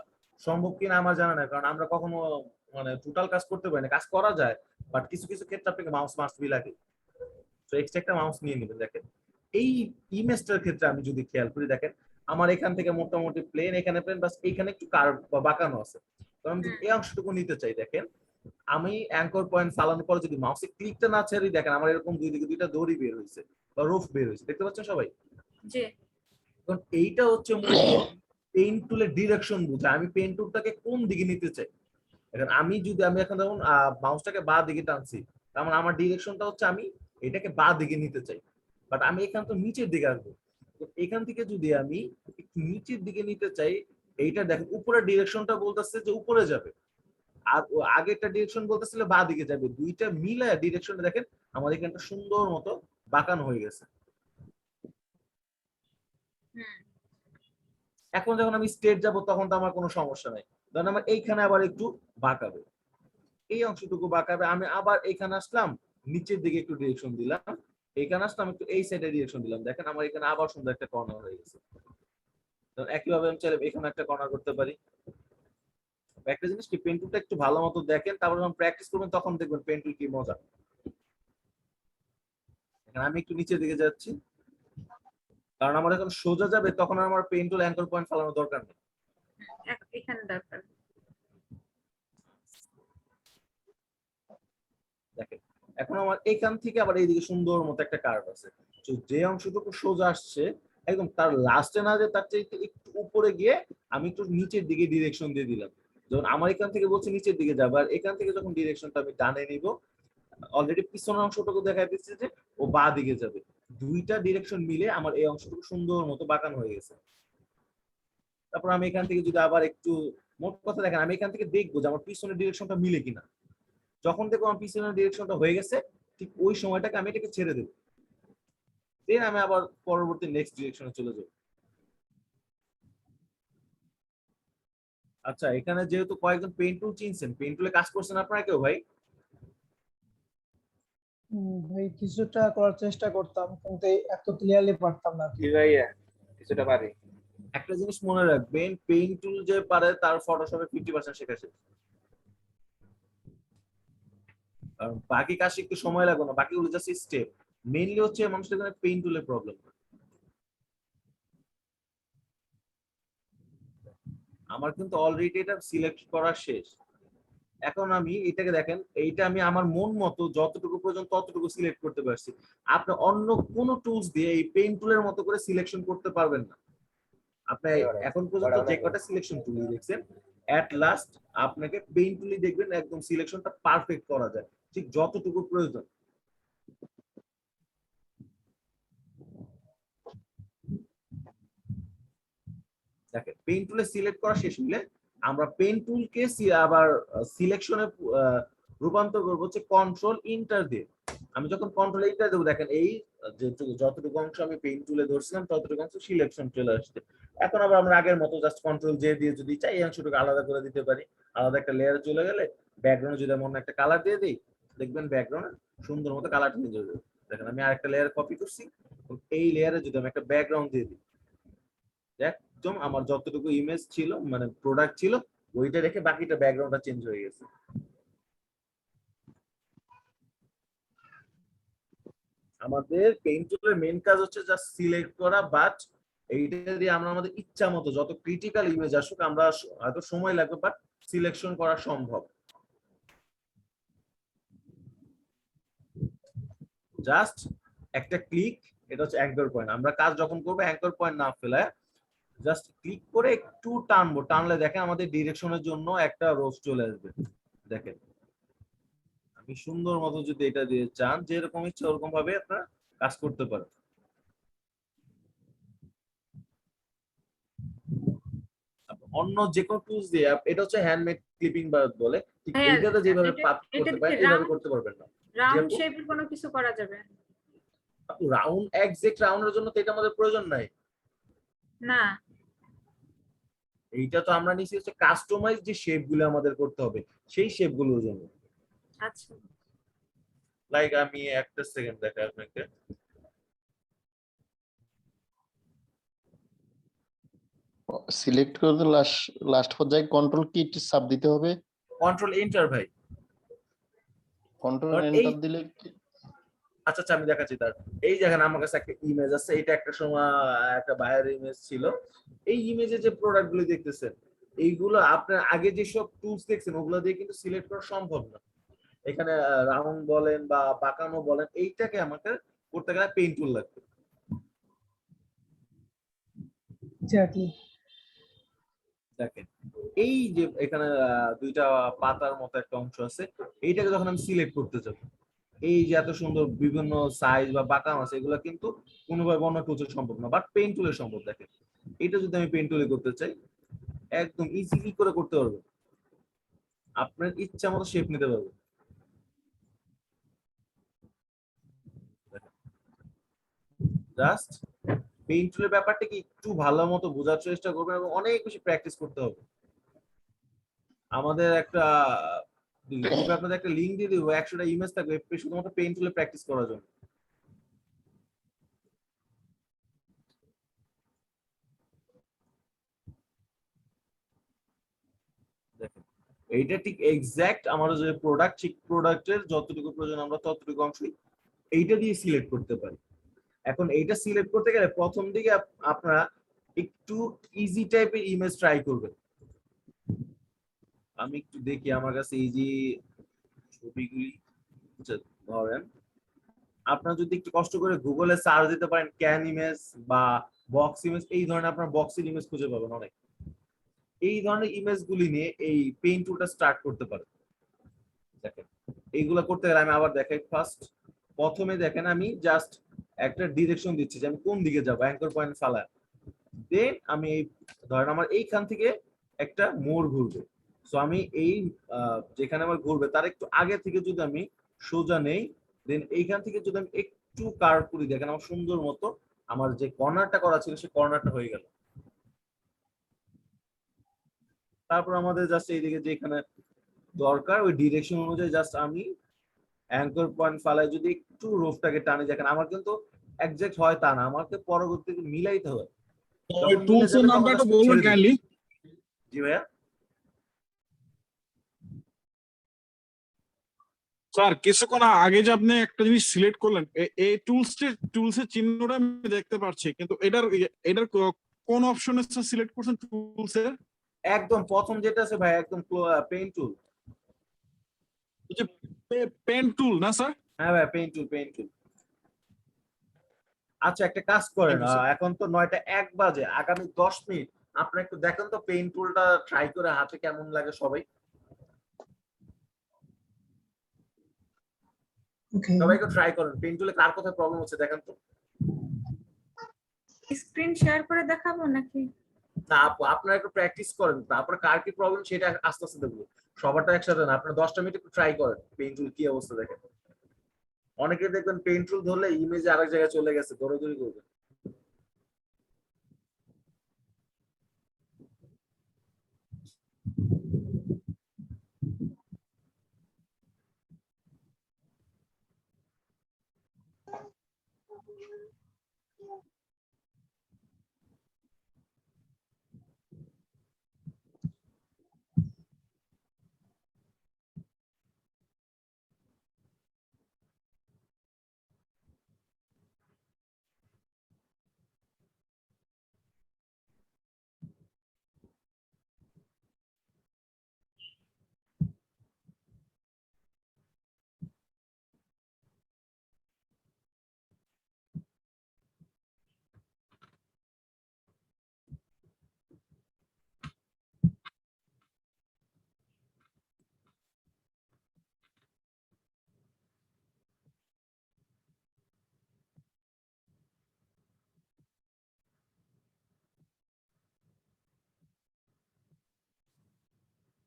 সম্ভব কিনা আমার জানা নাই, কারণ আমরা কখনো মানে টোটাল কাজ করতে পারি না। কাজ করা যায় বাট কিছু কিছু ক্ষেত্রে আপনাকে মাউস মাস্ট বি লাগে, তো এক্সট্রা একটা মাউস নিয়ে নেবেন। দেখেন এই ইমেজটার ক্ষেত্রে আমি যদি খেয়াল করি, দেখেন আমার এখান থেকে মোটামুটি প্লেন, এখানে প্লেন, বাস এইখানে একটু কার্ভ বা বাঁকানো আছে। তো আমি যদি এই অংশটুকু নিতে চাই, দেখেন আমি অ্যাঙ্কর পয়েন্ট চালানোর পর যদি মাউসে ক্লিকটা না ছেড়ে, দেখেন আমার এরকম দুই দিকে দুইটা দড়ি বের হয়েছে বা রুফ বের হয়েছে, দেখতে পাচ্ছেন সবাই? জি। কারণ এইটা হচ্ছে মূলত পেইন টুলের ডিরেকশন বোঝায়, আমি পেইন টুলটাকে কোন দিকে নিতে চাই। এখন আমি এখন যেমন মাউসটাকে বাঁ দিকে টানছি, তার মানে আমার ডিরেকশনটা হচ্ছে আমি এটাকে বাঁ দিকে নিতে চাই, বাট আমি এখান তো নিচের দিকে আসবো। তো এখান থেকে যদি আমি একটু নিচের দিকে নিতে চাই, এইটা দেখেন উপরের ডিরেকশনটা বলতেছে যে উপরে যাবে, আর আগেরটা ডিরেকশন বলতেছিল বাঁ দিকে যাবে, দুইটা মিলে ডিরেকশনটা দেখেন আমার এখানটা সুন্দর মতো বাঁকানো হয়ে গেছে। এখন যখন আমি স্ট্রেট যাব তখন তো আমার কোনো সমস্যা নাই, ধরেন আমার এইখানে আবার একটু বাঁকাবে, এই অংশটুকু বাঁকাবে, আমি আবার এখানে আসলাম নিচের দিকে একটু ডিরেকশন দিলাম, এখানে আসলাম একটু এই সাইডে ডিরেকশন দিলাম, দেখেন আমার এখানে আবার সুন্দর একটা কর্নার হয়ে গেছে। একইভাবে আমি চাইলে এখানে একটা কর্নার করতে পারি। একটা জিনিস কি, পেন টুলটা একটু ভালো মতো দেখেন, তারপর যখন প্র্যাকটিস করবেন তখন দেখবেন পেন টুল কি মজা। এখানে আমি একটু নিচের দিকে যাচ্ছি, কারণ আমার এখন সোজা যাবে, তখন আমার পেন টুল অ্যাঙ্কর পয়েন্ট ফালানোর দরকার নেই। এখানে দরকার। দেখেন এখন আমার এখান থেকে আবার এইদিকে সুন্দর মতো একটা কার্ভ আছে, তো যে অংশটুকু সোজা আসছে একদম তার লাস্টে না যে তার চাইতে একটু উপরে গিয়ে আমি একটু নিচের দিকে ডিরেকশন দিয়ে দিলাম। যখন আমার এখান থেকে বলছে নিচের দিকে যাবে, আর এখান থেকে যখন ডিরেকশনটা আমি টানে নিব, অলরেডি পিছনের অংশটুকু দেখা দিচ্ছে যে ও বাঁ দিকে যাবে, দুইটা ডিরেকশন মিলে আমার এই অংশটুকু সুন্দর মতো বাঁকানো হয়ে গেছে। তারপর আমি এখান থেকে যদি আবার একটু, মোট কথা দেখেন আমি এখান থেকে দেখবো যে আমার পিছনের ডিরেকশনটা মিলে কিনা, যখন দেখবো আমার পিছনের ডিরেকশনটা হয়ে গেছে ঠিক ওই সময়টাকে আমি এটাকে ছেড়ে দেবো, দেন আমি আবার পরবর্তী নেক্সট ডিরেকশনে চলে যাব। আচ্ছা এখানে যেহেতু কয়েকজন পেইন্ট টুল চিনছেন, পেইন্ট টুলে কাজ করছেন আপনারা কেউ ভাই? ভাই কিছুটা করার চেষ্টা করতাম কিন্তু এত ক্লিয়ারলি পারতাম না। ভাইয়া কিছুটা পারি। একটা জিনিস মনে রাখবেন, পেইন্ট টুল যে পারে তার ফটোশপে 50% শেখা শেষ, কারণ বাকি কাজ একটু সময় লাগবে না, বাকিগুলো জাস্ট স্টেপ। মেইনলি হচ্ছে মানুষের এখানে পেইন্ট টুলের প্রবলেম। আমার কিন্তু অলরেডি এটা সিলেক্ট করা শেষ, এখন আমি এটাকে দেখেন, এইটা আমি আমার মন মতো যতটুকু প্রয়োজন ততটুকু সিলেক্ট করতে পারছি। আপনি অন্য কোন টুলস দিয়ে এই পেইন্ট টুলের মতো করে সিলেকশন করতে পারবেন না। আপনি এখন পর্যন্ত যে কটা সিলেকশন টুলই দেখছেন, এট লাস্ট আপনাকে পেইন্ট টুলই দেখবেন একদম সিলেকশনটা পারফেক্ট করা যায় ঠিক যতটুকু প্রয়োজন। দেখেন পেইন্ট টুলে সিলেক্ট করা শেষ হলে আমরা পেইন্ট টুলকে আবার সিলেকশনে রূপান্তর করবো হচ্ছে কন্ট্রোল ইন্টার দিয়ে। আমি যখন কন্ট্রোল ইন্টার দেবো, দেখেন এই যতটুকু অংশ আমি পেইন্ট টুলে ধরছিলাম ততটুকু অংশ সিলেকশন চলে আসছে। এখন আবার আমরা আগের মতো জাস্ট কন্ট্রোল জে দিয়ে যদি চাই এই অংশটুকু আলাদা করে দিতে পারি, আলাদা একটা লেয়ারে চলে গেলে ব্যাকগ্রাউন্ডে যদি আমরা একটা কালার দিয়ে দিই, দেখবেন ব্যাকগ্রাউন্ডে সুন্দর মতো কালারটা নিয়ে যাবে। দেখেন আমি আরেকটা লেয়ার কপি করছি, এই লেয়ারে যদি আমি একটা ব্যাকগ্রাউন্ড দিয়ে দিই, একদম আমার যতটুকু ইমেজ ছিল মানে প্রোডাক্ট ছিল ওইটা রেখে বাকিটা ব্যাকগ্রাউন্ডটা চেঞ্জ হয়ে গেছে। আমাদের পেইন্ট টুলের মেইন কাজ হচ্ছে জাস্ট সিলেক্ট করা, বাট এইটা দিয়ে আমরা আমাদের ইচ্ছা মতো যত ক্রিটিক্যাল ইমেজ আসুক আমরা হয়তো সময় লাগবে বাট সিলেকশন করা সম্ভব। জাস্ট একটা ক্লিক, এটা হচ্ছে অ্যাঙ্কর পয়েন্ট। আমরা কাজ যখন করবো অ্যাঙ্কর পয়েন্ট না ফেলে জাস্ট ক্লিক করে একটু টানবো, টানলে দেখেন আমাদের ডিরেকশনের জন্য একটা রোজ চলে আসবে। দেখেন আমি সুন্দর মতো যদি এটা দিয়ে চান যেরকম ইচ্ছে ওরকম ভাবে আপনারা কাজ করতে পারেন। অন্য যে কোনো টুলস দিয়ে এটা হচ্ছে হ্যান্ডমেড ক্লিপিং বার বলে, ঠিক হ্যাঁ, এইটাতে যেভাবে এটা- পাত এটা করতে পারেন দিয়ে এইভাবে round- করতে পারবেন না। রাউন্ড আপু? শেপের কোনো কিছু করা যাবে রাউন্ড এক্সাক্ট রাউন্ডের জন্য তো এটা আমাদের প্রয়োজন নাই। না? এইটা তো আমরা নিচ্ছি হচ্ছে কাস্টমাইজ যে শেপ গুলো আমাদের করতে হবে সেই শেপ গুলোর জন্য। আচ্ছা, লাইক আমি একটা সেকেন্ড দেখাই আপনাকে। সিলেক্ট করতে লাস্ট পর্যায়ে কন্ট্রোল কি চাপ দিতে হবে? কন্ট্রোল এন্টার ভাই। কন্ট্রোল আর এই- এন্টার দিলে আচ্ছা আচ্ছা আমি দেখাচ্ছি। তার এই দেখেন আমার কাছে একটা ইমেজ আছে, এটা একটা সময় একটা বায়ার ইমেজ ছিল। এই ইমেজে যে প্রোডাক্ট গুলো দেখতেছেন এইগুলো আপনার আগে যেসব টুলস দেখছেন ওগুলো দিয়ে কিন্তু সিলেক্ট করা সম্ভব না। এখানে রাউন্ড বলেন বা বাঁকানো বলেন, এইটাকে আমাকে করতে গেলে পেইন্ট টুল লাগবে। এক্স্যাক্টলি। দেখেন এই যে এখানে দুইটা পাতার মতো একটা অংশ আছে, এইটাকে যখন আমি সিলেক্ট করতে যাব, এই যে এত সুন্দর বিভিন্ন সাইজ বা বাঁকানো আছে এগুলো কিন্তু কোনোভাবে অন্য টুলসে সম্ভব না, বাট পেইন্ট টুলে সম্ভব। দেখেন এটা যদি আমি পেইন্ট টুলে করতে চাই একদম ইজিলি করে করতে পারবো, আপনার ইচ্ছা মতো শেপ নিতে পারবো। জাস্ট পেইন্ট টুলের ব্যাপারটা কি একটু ভালো মতো বোঝার চেষ্টা করবেন এবং অনেক বেশি প্র্যাকটিস করতে হবে। আমাদের একটা গ্রুপে আপনাদের একটা লিংক দিয়ে দিব, 100টা ইমেজ থাকবে শুধুমাত্র পেইন্ট টুলে প্র্যাকটিস করার জন্য। দেখেন এইটা ঠিক এক্সাক্ট আমাদের যে প্রোডাক্ট, ঠিক প্রোডাক্টের যতটুকু প্রয়োজন আমরা ততটুকু অংশই এইটা দিয়ে সিলেক্ট করতে পারি। এখন এইটা সিলেক্ট করতে গেলে প্রথম দিকে আপনারা একটু ইজি টাইপের ইমেজ ট্রাই করবেন। আমি একটু দেখি আমার কাছে ইজি ছবিগুলি ধরেন, আপনারা যদি একটু কষ্ট করে গুগলে সার্চ দিতে পারেন ক্যান ইমেজ বা বক্স ইমেজ, এই ধরনের আপনার বক্সের ইমেজ খুঁজে পাবেন অনেক। এই ধরনের ইমেজগুলি নিয়ে এই পেইন্ট টুলটা স্টার্ট করতে পারেন। দেখেন এইগুলা করতে গেলে আমি আবার দেখাই। ফার্স্ট প্রথমে দেখেন আমি জাস্ট একটা ডিরেকশন দিচ্ছি যে আমি কোন দিকে যাব, অ্যাঙ্কর পয়েন্ট ফালা। দেন আমি এই ধরেন আমার এইখান থেকে একটা মোড় ঘুরবে, সো আমি এই যেখানে আমার ঘুরবে তার একটু আগে থেকে যদি আমি সোজা নেই, দেন এইখান থেকে যদি আমি একটু কার্ভ করি, দেখেন আমার সুন্দর মতো আমার যে কর্নারটা করা ছিল সেই কর্নারটা হয়ে গেল। তারপর আমাদের জাস্ট এইদিকে যেখানে দরকার ওই ডিরেকশন অনুযায়ী জাস্ট আমি অ্যাঙ্কর পয়েন্ট ফালায় যদি একটু রোফটাকে টানি, দেখেন আমার কিন্তু একজ্যাক্ট হয় তা না, আমাকে পরবর্তীতে মিলাইতে হবে। যখন মিলে টুলস যাবে এর তখন নামটা একটু just বলবেন ছেড়ে দিবেন। কাইন্ডলি। জি ভাইয়া। স্যার কিছুক্ষণ আগে যে আপনি একটা জিনিস সিলেক্ট করলেন, এই টুলসের চিহ্নটা আমি দেখতে পাচ্ছি, কিন্তু এটার কোন অপশনে সিলেক্ট করছেন টুলসের? একদম প্রথম যেটা আছে ভাই একদম পেইন্ট টুল। যে পেন টুল না স্যার? হ্যাঁ ভাই পেইন্ট টুল, পেইন্ট টুল। আচ্ছা একটা কাজ করেন, Thank you, sir. এখন তো 9টা 1 বাজে, আগামী 10 মিনিট আপনি একটু দেখেন তো পেইন্ট টুলটা ট্রাই করে হাতে কেমন লাগে সবাই। ওকে। সবাই একটু ট্রাই করেন পেইন্ট টুলে কার কোথায় প্রবলেম হচ্ছে দেখেন তো। স্ক্রিন শেয়ার করে দেখাবো নাকি? না আপু আপনারা একটু প্র্যাকটিস করেন, তারপর কার কি প্রবলেম সেটা আস্তে আস্তে দেখবো। সবারটা একসাথে না, আপনারা 10টা মিনিট একটু ট্রাই করেন পেইন্ট টুল কি অবস্থা দেখেন। অনেকে দেখবেন পেইন্ট টুল ধরলে ইমেজ আরেক জায়গায় চলে গেছে, দৌড়াদৌড়ি করবে।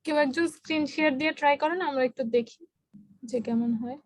কেউ একজন স্ক্রিন শেয়ার দিয়ে ট্রাই করেন, আমরা একটু দেখি যে কেমন হয়।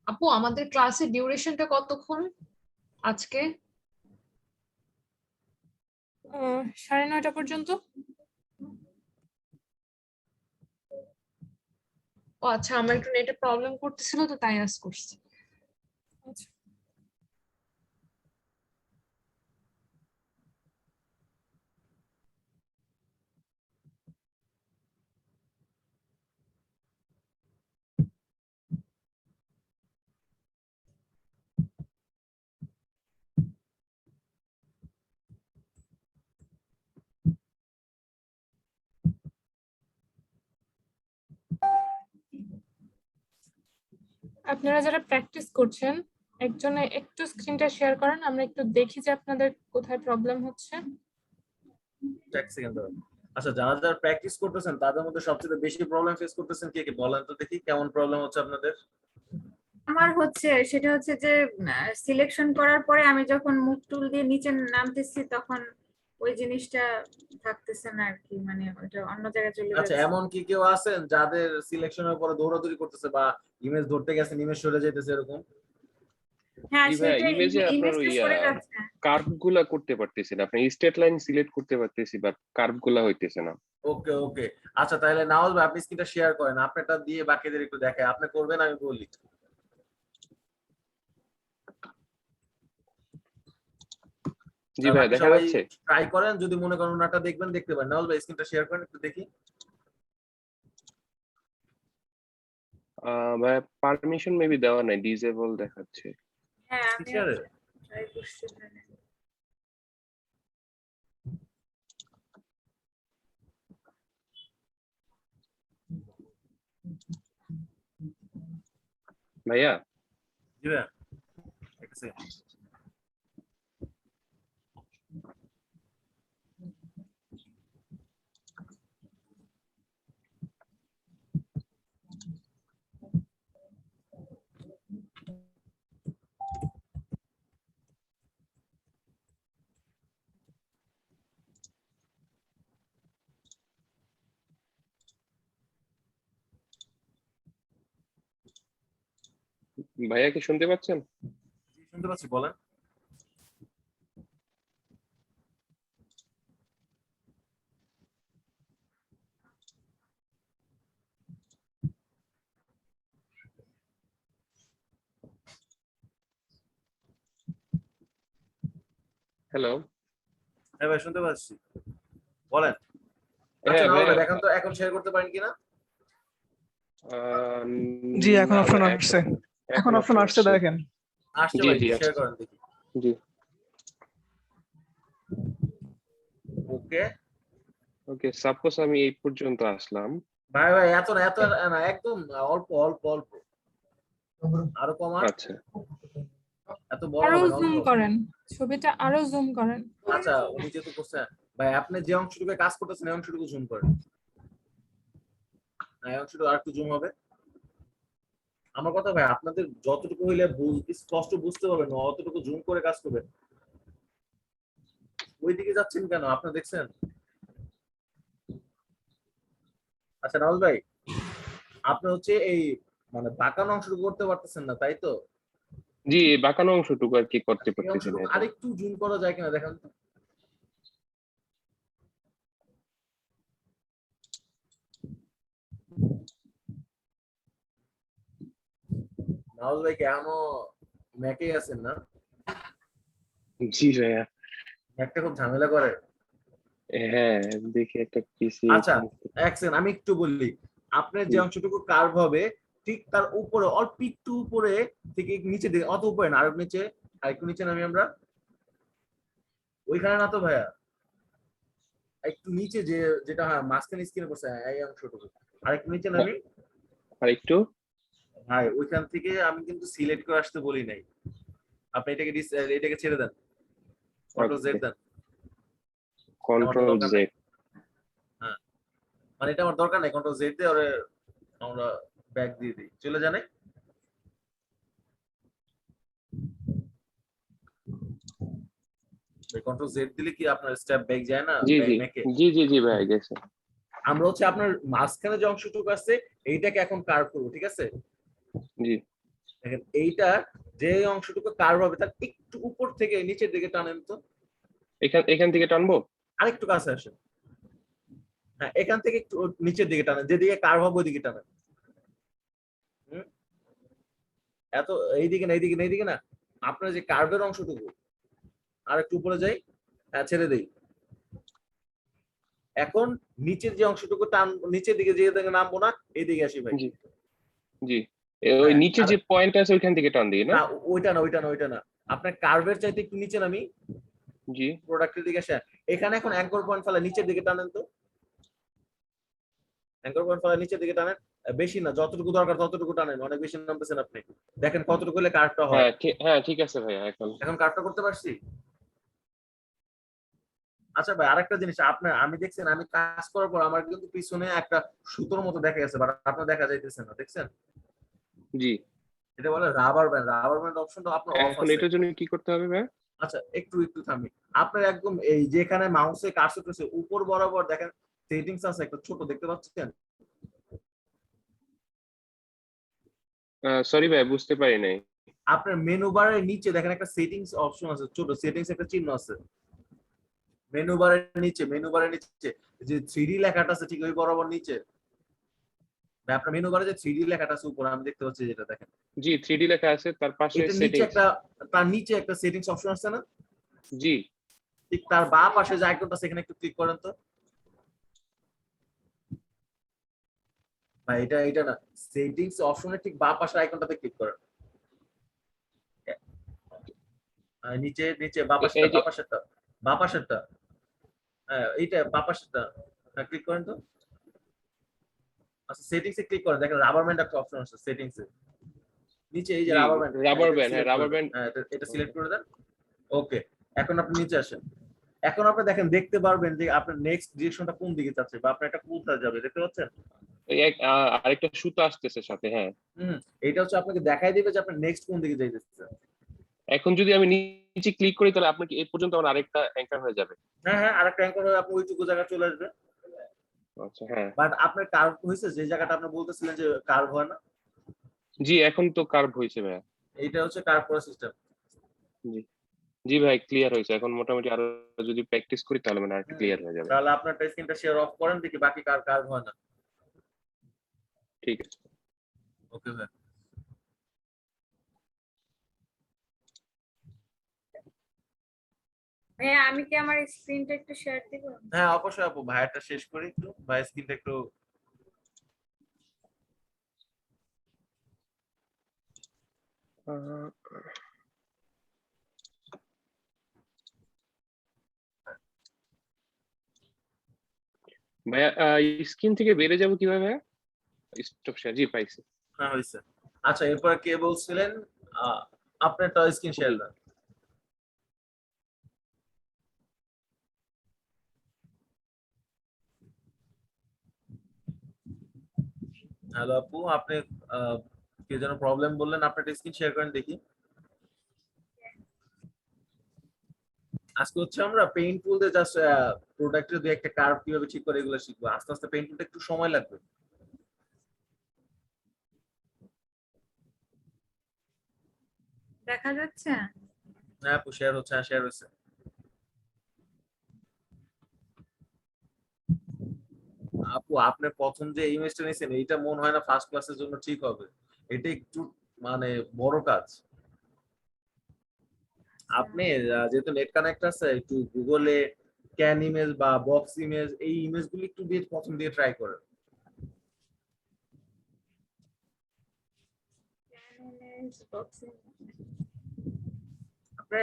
আপু আমাদের ক্লাসের ডিউরেশনটা কতক্ষণ আজকে? 9:30 পর্যন্ত। ও আচ্ছা, আমার একটু নেটে প্রবলেম করতেছিল তো তাই আজ করছি। আচ্ছা, আপনারা যারা প্র্যাকটিস করছেন একজনে একটু স্ক্রিনটা শেয়ার করেন, আমরা একটু দেখি যে আপনাদের কোথায় প্রবলেম হচ্ছে। এক সেকেন্ড দাঁড়ান। আচ্ছা, যারা যারা প্র্যাকটিস করতেছেন তাদের মধ্যে সবচেয়ে বেশি প্রবলেম ফেস করতেছেন কে কে বলেন তো দেখি, কেমন প্রবলেম হচ্ছে আপনাদের? আমার হচ্ছে সেটা হচ্ছে যে সিলেকশন করার পরে আমি যখন মুভ টুল দিয়ে নিচে নামতেছি তখন ওই জিনিসটা থাকতেছে না আর কি, মানে ওটা অন্য জায়গায় চলে আচ্ছা, যাচ্ছে। এমন কি কেউ আছেন যাদের সিলেকশনের পরে দৌড়াদৌড়ি করতেছে বা ইমেজ ধরতে গেছেন ইমেজ সরে যাইতেছে এরকম? হ্যাঁ জি ভাইয়া, সেটাই, ইমেজে আপনার ইমেজটা ওই সরে যাচ্ছে। কার্ভ গুলা করতে পারতেছি না, আপনি স্ট্রেট লাইন সিলেক্ট করতে পারতেছি বাট কার্ভ গুলা হইতেছে না। ওকে ওকে, আচ্ছা তাহলে নাওয়াজ ভাই আপনি স্ক্রিনটা শেয়ার করেন, আপনারটা দিয়ে বাকিদের একটু দেখায়। আপনি করবেন, আমি বলি। জি ভাইয়া, বাকি দেখা সবাই যাচ্ছে? ট্রাই করেন, যদি মনে করেন ওনারটা দেখবেন দেখতে পারেন। নাওয়াজ ভাই স্ক্রিনটা শেয়ার করেন একটু দেখি। ভাইয়া পারমিশন মেবি দেওয়া নাই, ডিসেবল দেখাচ্ছে। হ্যাঁ স্ক্রিন আমি শেয়ারে ট্রাই করছি এখানে। ভাইয়া জি ভাই, এক সেকেন্ড। ভাইয়া কি শুনতে পাচ্ছেন? জি, শুনতে পাচ্ছি, বলেন। হ্যালো। হ্যাঁ ভাই, শুনতে পাচ্ছি, বলেন। আচ্ছা হ্যাঁ নাওয়াজ ভাইয়া, ভাই দেখেন তো এখন শেয়ার করতে পারেন কিনা। আহ, জি, এখন না অপশন ভাইয়া, আসছে। এখন এখন অপশন আসছে, দেখেন। আসছে জি ভাই, জি শেয়ার আসছে। করেন দেখি। জি ওকে ওকে, সাপোজ আমি এই পর্যন্ত আসলাম। ভাই, ভাই এত না, এত না, একদম অল্প অল্প অল্প, আরো কমান। আচ্ছা এত বড় আরো হবে না, জুম অল্প। করেন, ছবিটা আরো জুম করেন। আচ্ছা, উনি যেহেতু করছেন, ভাই আপনি যে অংশটুকু কাজ করতেছেন এই অংশটুকু জুম করেন। হ্যাঁ, এই অংশটুকু আর একটু জুম হবে। আমার কথা ভাই, আপনাদের যতটুকু হইলে স্পষ্ট বুঝতে পারবেন অতটুকু জুম করে কাজ করবেন। ওইদিকে যাচ্ছেন কেন? আপনি দেখছেন? আচ্ছা রাহুল ভাই, আপনি হচ্ছে এই মানে বাঁকানো অংশটুকু করতে পারতেছেন না, তাই তো? জি, এই বাঁকানো অংশটুকু আর কি করতে এই পারতেছি না অংশটুকু এখন। আরেকটু জুম করা যায় কিনা দেখেন তো। রাহুল ভাই কি এখনো ম্যাকেই আছেন না? জি ভাইয়া, ম্যাকটা খুব ঝামেলা করে। হ্যাঁ দেখি একটা পিসি। আচ্ছা এক সেকেন্ড, আমি একটু বললি, আপনার যে অংশটুকু কার্ভ হবে ঠিক তার উপরে অল্প একটু উপরে থেকে নিচে দিকে, অত উপরে না, আরেকটু নিচে, আরেকটু নিচে নামি আমরা। ওইখানে না তো ভাইয়া, একটু নিচে যে যেটা হ্যাঁ মাঝখানে স্ক্রিনে পড়ছে এই অংশটুকু, আরেকটু নিচে নামি। আর একটু ভাই ওইখান থেকে আমি কিন্তু সিলেক্ট করে আসতে বলি নাই, আপনি এটাকে এটাকে ছেড়ে দেন, কন্ট্রোল জেড দেন। Control Z. হ্যাঁ মানে এটা আমার দরকার নাই, কন্ট্রোল জেড দিয়ে ওরে আমরা ব্যাক দিয়ে দিই, চলে জানে। কন্ট্রোল জেড দিলে কি আপনার স্টেপ ব্যাক যায় না? জি জি ম্যাকে জি জি জি ভাই গেছে। আমরা হচ্ছে আপনার মাঝখানে যে অংশটুকু আছে এইটাকে এখন কার্ভ করবো, ঠিক আছে? জি দেখেন এইটা যে অংশটুকু কার্ভ হবে তার একটু উপর থেকে নিচের দিকে টানেন তো। এখান থেকে টানবো। আরেকটু কাছে আসেন। হ্যাঁ এখান থেকে একটু নিচের দিকে টানেন, যেদিকে কার্ভ হবে ওইদিকে টানেন। এত এইদিকে না, এইদিকে না, এইদিকে না, আপনার যে কার্ভের অংশটুকু আর একটু উপরে যাই। হ্যাঁ ছেড়ে দেই। এখন নিচের যে অংশটুকু টান, নিচের দিকে যে দিকে নামবো না, এইদিকে আসি ভাই। জি জি ওই নিচে যে পয়েন্ট আছে ওইখান থেকে টান দিই না? না ওইটা না, ওইটা না, ওইটা না, আপনার কার্ভের চাইতে একটু নিচে নামি। জি প্রোডাক্টের দিকে আসেন, এখানে এখন অ্যাঙ্কর পয়েন্ট ফেলা নিচের দিকে টানেন তো। অ্যাঙ্কর পয়েন্ট ফেলা নিচের দিকে টানেন, বেশি না, যতটুকু দরকার ততটুকু টানেন, অনেক বেশি নামতেছেন আপনি। দেখেন কতটুকু হলে কার্ভটা হয়। হ্যাঁ ঠিক আছে ভাইয়া, এখন কার্ভটা করতে পারছি। আচ্ছা ভাই আরেকটা জিনিস, আপনার আমি দেখছেন আমি কাজ করার পর আমার কিন্তু পিছনে একটা সুতোর মতো দেখা গেছে, বাট আপনার দেখা যাইতেছে না, দেখছেন? জি এটা বলে রাবার ব্যান্ড। রাবার ব্যান্ড অপশনটা আপনার অফ এখন আছে। এটার জন্য কি করতে হবে ভাই? আচ্ছা একটু একটু থামি, আপনার একদম এই যেখানে মাউসে কার্সর করছে উপর বরাবর দেখেন সেটিংস আছে একটা ছোট, দেখতে পাচ্ছেন? সরি ভাই বুঝতে পারি নাই। আপনার মেনু বারের নিচে দেখেন একটা সেটিংস অপশন আছে, ছোট সেটিংস একটা চিহ্ন আছে মেনু বারের নিচে। মেনু বারের নিচে যে 3D লেখাটা আছে ঠিক ওই বরাবর নিচে। ভাই আপনার মেনু বারে যে 3D লেখাটা আছে উপরে আমি দেখতে পাচ্ছি, যেটা দেখেন জি 3D লেখা আছে, তার পাশে এটা নিচে সেটিংস। একটা, তার নিচে একটা সেটিংস অপশন আছে না? জি ঠিক তার বাম পাশে যে আইকনটা সেখানে একটু ক্লিক করেন তো ভাই। এটা এটা না, সেটিংস অপশনের ঠিক বাম পাশের আইকনটাতে ক্লিক করেন। নিচে নিচে বাম পাশেরটা, বাম পাশেরটা, বাম পাশেরটা, হ্যাঁ এইটা বাম পাশেরটা, হ্যাঁ ক্লিক করেন তো। আচ্ছা সেটিংস এ ক্লিক করেন, দেখেন রাবার ব্যান্ড একটা অপশন আছে সেটিংস এ নিচে, এই যে রাবার ব্যান্ড। রাবার ব্যান্ড, হ্যাঁ রাবার ব্যান্ড, এটা সিলেক্ট করে দেন। ওকে এখন আপনি নিচে আসেন। এখন আপনি দেখেন, দেখতে পারবেন যে আপনার নেক্সট ডিরেকশনটা কোন দিকে যাচ্ছে বা আপনার একটা কোথায় যাবে, দেখতে পাচ্ছেন? আরেকটা সুতো আসতেছে সাথে। হ্যাঁ এটা হচ্ছে আপনাকে দেখাই দিবে যে আপনার নেক্সট কোন দিকে যাইতেছে। এখন যদি আমি নিচে ক্লিক করি তাহলে আপনাকে এই পর্যন্ত আমার আরেকটা অ্যাঙ্কার হয়ে যাবে। হ্যাঁ হ্যাঁ আরেকটা অ্যাঙ্কর হয়ে আপনি ওইটুকু জায়গা চলে আসবে। আচ্ছা হ্যাঁ, বাট আপনার কার্ভ হয়েছে যে জায়গাটা আপনি বলতেছিলেন যে কার্ভ হয় না। জি এখন তো কার্ভ হয়েছে ভাইয়া। এইটা হচ্ছে কার্ভ করার সিস্টেম। জি জি ভাই ক্লিয়ার হয়েছে, এখন মোটামুটি আরো যদি প্র্যাকটিস করি তাহলে মানে আরেকটু ক্লিয়ার হয়ে যাবে। তাহলে আপনার স্ক্রিনটা শেয়ার অফ করেন, দেখি বাকি কার কার্ভ হয় না। ঠিক আছে ওকে ভাই। ভাইয়া আমি কি আমার স্ক্রিনটা একটু শেয়ার দিব? হ্যাঁ অবশ্যই আপু, ভাইয়াটা শেষ করি একটু, ভাই স্ক্রিনটা একটু। ভাইয়া স্ক্রিন থেকে বেরিয়ে যাবো কিভাবে ভাইয়া? স্টপ শেয়ার, জি পাইছি। হ্যাঁ হয়েছে। আচ্ছা এরপরে কে বলছিলেন আপনার স্ক্রিন শেয়ার দেন। হ্যালো আপু, আপনি কি যেন প্রবলেম বললেন, আপনার স্ক্রিন শেয়ার করেন দেখি। আজকে হচ্ছে আমরা পেইন্ট টুল দিয়ে জাস্ট প্রোডাক্টের দুই একটা কার্ভ কিভাবে ঠিক করে এগুলো শিখবো। আস্তে আস্তে পেইন্ট টুলটা একটু সময় লাগবে। দেখা যাচ্ছে? না আপু শেয়ার হচ্ছে, শেয়ার হচ্ছে। আপু আপনি প্রথম যে ইমেজটা নিয়েছেন এইটা মনে হয় না ফার্স্ট ক্লাসের জন্য ঠিক হবে। এটা একটু মানে বড় কাজ। আপনি যেহেতু নেট কানেক্ট আছে একটু গুগলে ক্যান ইমেজ বা বক্স ইমেজ এই ইমেজগুলো একটু দিয়ে প্রথম দিয়ে ট্রাই করেন। আপনি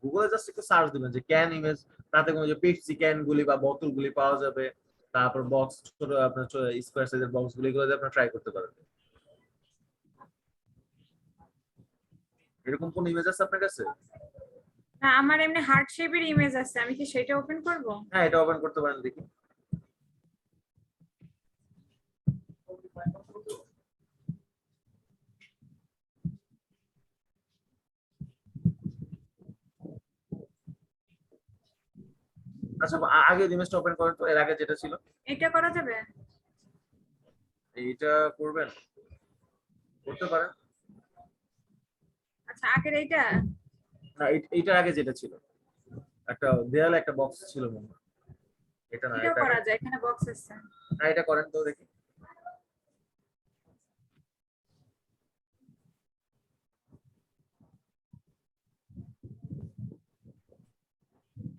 গুগলে জাস্ট একটু সার্চ দিবেন যে ক্যান ইমেজ, তাতে কোনো যে পেপসি ক্যান গুলি বা বোতল গুলি পাওয়া যাবে। তারপর বক্স ছোট আপনার স্কোয়ার সাইজের বক্স গুলি করে আপনি ট্রাই করতে পারেন। এরকম কোন ইমেজ আছে আপনার কাছে? না, আমার এমনি হার্ট শেপের ইমেজ আছে, আমি কি সেটা ওপেন করব? হ্যাঁ এটা ওপেন করতে পারেন দেখি। আচ্ছা আগে ইমেজটা ওপেন করেন তো, এর আগে যেটা ছিল। এটা করা যাবে? এইটা করবেন, করতে পারেন। আচ্ছা আগের এইটা? না এইটার আগে যেটা ছিল একটা দেয়ালে একটা বক্স ছিল মনে হয়। এটা না, এটাও এটা করা যায়, এখানে বক্স আছে। না, এটা করেন তো দেখি।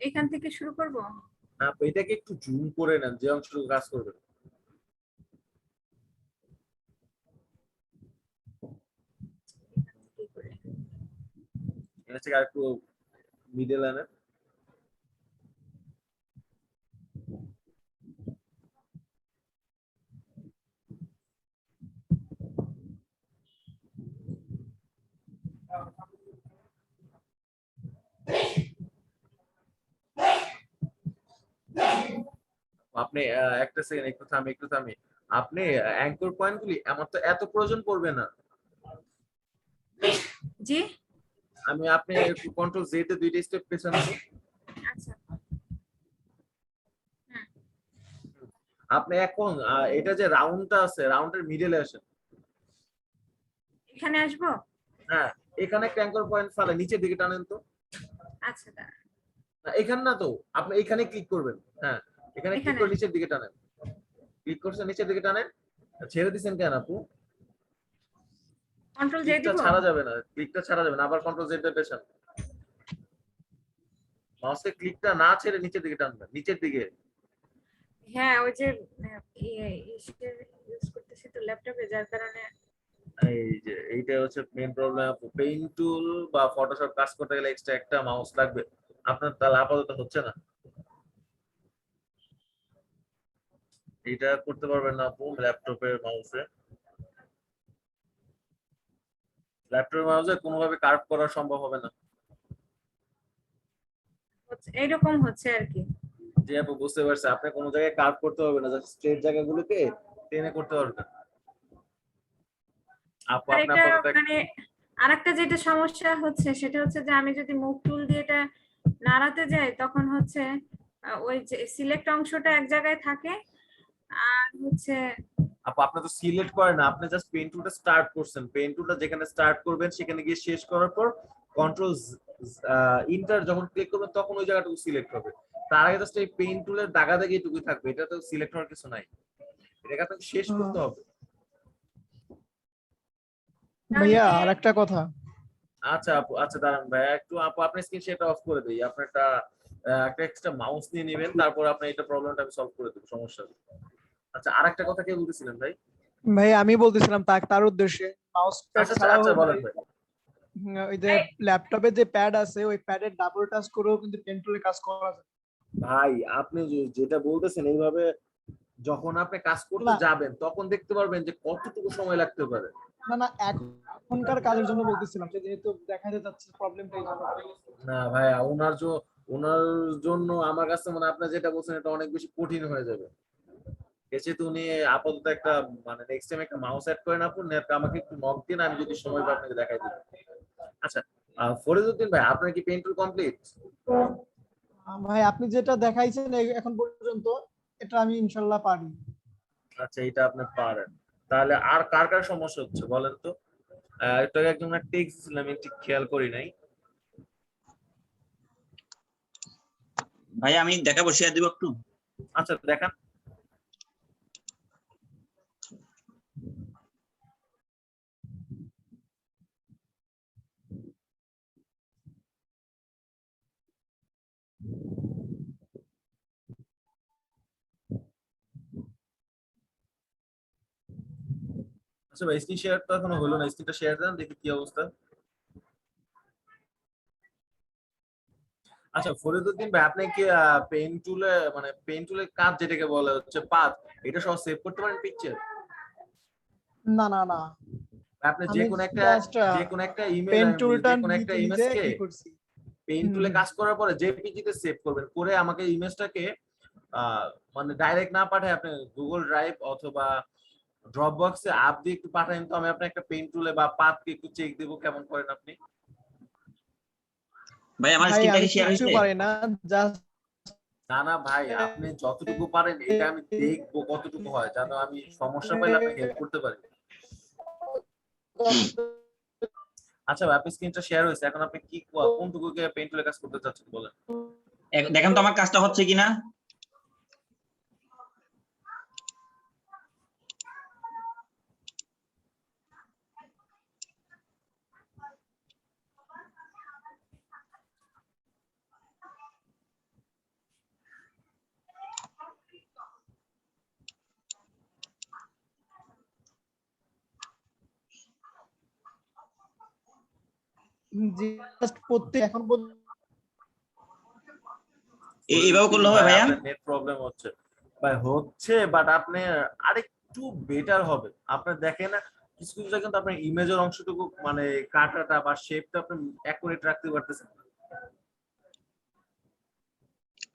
এখান থেকে শুরু করব? না এটাকে একটু জুম করে নেন যে অংশটুকু কাজ করবে। কি করে? এটা থেকে আরেকটু মিডল আনেন। আপনি একটা সেকেন্ড একটু থামি। আপনি অ্যাঙ্কর পয়েন্ট গুলি আমার তো এত প্রয়োজন পড়বে না। জি আপনি একটু কন্ট্রোল জেড এ দুইটা স্টেপ পেছনে। আচ্ছা আপনি এখন এটা যে রাউন্ডটা আছে রাউন্ডের মিডলে আসেন। এখানে আসবো? হ্যাঁ এখানে একটা অ্যাঙ্কর পয়েন্ট ফালে নিচের দিকে টানেন তো। আচ্ছা দাঁড়ান। না এখানে না তো, আপনি এখানে ক্লিক করবেন। হ্যাঁ এখানে ক্লিক করে নিচের দিকে টানেন। ক্লিক করছেন নিচের দিকে টানেন। ছেড়ে দিবেন কেন আপু? কন্ট্রোল জেড ক্লিকটা দিব? ছাড়া যাবে না, ক্লিকটা ছাড়া যাবে না, আবার কন্ট্রোল জেড দিয়ে পেছান। মাউসে ক্লিকটা না ছেড়ে নিচের দিকে টানবেন, নিচের দিকে। হ্যাঁ ওই যে ইউজ করতেছি তো ল্যাপটপে, যার কারণে। এই যে এইটা হচ্ছে মেইন প্রবলেম। পেইন্ট টুল বা ফটোশপ কাজ করতে গেলে এক্সট্রা একটা মাউস লাগবে। আপনার তাহলে আপাতত হচ্ছে না, এটা করতে পারবেন না আপু ল্যাপটপের মাউসে। ল্যাপটপের মাউসে কোনোভাবে কার্ভ করা সম্ভব হবে না। এইরকম হচ্ছে আর কি। জি আপু বুঝতে পারছি, আপনি কোনো জায়গায় কার্ভ করতে হবে না, জাস্ট স্ট্রেট জায়গাগুলোকে টেনে করতে পারবেন। আপু আর আপনি এটা আপাতত মানে আরেকটা যেটা সমস্যা হচ্ছে সেটা হচ্ছে যে আমি যদি মুভ টুল দিয়ে এটা নাড়াতে যাই তখন হচ্ছে ওই যে সিলেক্ট অংশটা এক জায়গায় থাকে আর হচ্ছে। আপু আপনি তো সিলেক্ট করেন না, আপনি জাস্ট পেইন্ট টুলটা স্টার্ট করছেন। পেইন্ট টুলটা যেখানে স্টার্ট করবেন সেখানে গিয়ে শেষ করার পর কন্ট্রোল ইন্টার যখন ক্লিক করবেন তখন ওই জায়গাটুকু সিলেক্ট হবে। তার আগে জাস্ট এই পেইন্ট টুলের দাগা দাগি টুকুই থাকবে, এটা তো সিলেক্ট হওয়ার কিছু নাই। এটাকে আপনাকে শেষ করতে হবে। ভাইয়া আর একটা কথা। আচ্ছা আপু, আচ্ছা দাঁড়ান ভাইয়া একটু, আপু আপনি স্ক্রিন শেয়ারটা অফ করে দিই। আপনি একটা এক্সট্রা মাউস নিয়ে নেবেন, তারপর আপনি এটা প্রবলেমটা আমি সলভ করে দেবো, সমস্যা নেই। আচ্ছা আরেকটা কথা কে বলতেছিলেন ভাই? ভাই আমি বলতেছিলাম তার উদ্দেশ্যে মাউস প্যাড আচ্ছা ছাড়াও আচ্ছা বলেন ভাই। ওই যে ল্যাপটপে যে প্যাড আছে ওই প্যাডের ডাবল টাচ করেও কিন্তু পেন টুলে কাজ করা যায়। ভাই আপনি যেটা বলতেছেন এইভাবে যখন আপনি কাজ করতে যাবেন তখন দেখতে পারবেন যে কতটুকু সময় লাগতে পারে। না এখনকার কাজের জন্য বলতেছিলাম, যেহেতু দেখা যাচ্ছে প্রবলেমটা এই জন্য। না ভাই ওনার জন্য আমার কাছে মনে হয় আপনি যেটা বলছেন এটা অনেক বেশি কঠিন হয়ে যাবে। যেহেতু উনি আপাতত একটা মানে নেক্সট টাইম একটা মাউস অ্যাড করেন আপনি, আমাকে একটু নক দিন, আমি যদি সময় পাই আপনাকে দেখাই দিই। আচ্ছা ফরিদউদ্দিন ভাই আপনার কি পেইন্ট টুল কমপ্লিট? ভাই আপনি যেটা দেখাইছেন এখন পর্যন্ত এটা আমি ইনশাল্লাহ পারি। আচ্ছা এটা আপনি পারেন, তাহলে আর কার কার সমস্যা হচ্ছে বলেন তো? একটু আগে একজন টেক্সট দিছিলাম, আমি ঠিক খেয়াল করি নাই। ভাই আমি দেখাবো, শেয়ার দিব একটু। আচ্ছা দেখান। আচ্ছা ভাই স্ক্রিন শেয়ার তো এখনো হলো না, স্ক্রিনটা শেয়ার দেন দেখি কি অবস্থা। আচ্ছা ফরিদউদ্দিন ভাই, আপনি কি পেন টুলে মানে পেন টুলের কাজ যেটাকে বলা হচ্ছে পাথ, এটা সব সেভ করতে পারেন পিকচার? না না না, আপনি আমি যে কোনো একটা ইমেজ, পেন আমি টুলটা যে কোনো একটা নিজে ইমেজকে কি করছি। পেন টুলে কাজ করার পরে জেপিজি তে সেভ করবেন, করে আমাকে ইমেজটাকে মানে ডাইরেক্ট না পাঠায় আপনি গুগল ড্রাইভ অথবা ড্রপবক্সে অ্যাপ দিয়ে একটু পাঠান, তো আমি আপনার একটা পেন টুলে বা পাথকে একটু চেক দেব কেমন করেন আপনি। ভাই আমার ভাই স্ক্রিনটা আমি কি শেয়ার কিছু হয়েছে? পারি না, জাস্ট না না ভাই, আপনি যতটুকু পারেন এটা আমি দেখবো কতটুকু হয়, যেন আমি সমস্যা পাইলে আপনাকে হেল্প করতে পারি। আচ্ছা ভাই আপনি স্ক্রিনটা শেয়ার হয়েছে, এখন আপনি কি কোনটুকুকে পেন টুলে কাজ করতে চাচ্ছেন বলেন। দেখেন তো আমার কাজটা হচ্ছে কিনা। জাস্ট প্রত্যেক এখন পর্যন্ত এইভাবে করলে হবে ভাইয়া? নেট প্রবলেম হচ্ছে ভাই, হচ্ছে বাট আপনি আরেকটু বেটার হবে। আপনি দেখেন না কিছু কিছু জায়গায় কিন্তু আপনার ইমেজের অংশটুকু মানে কাটাটা বা শেপটা আপনি অ্যাকুরেট রাখতে পারতেছেন না।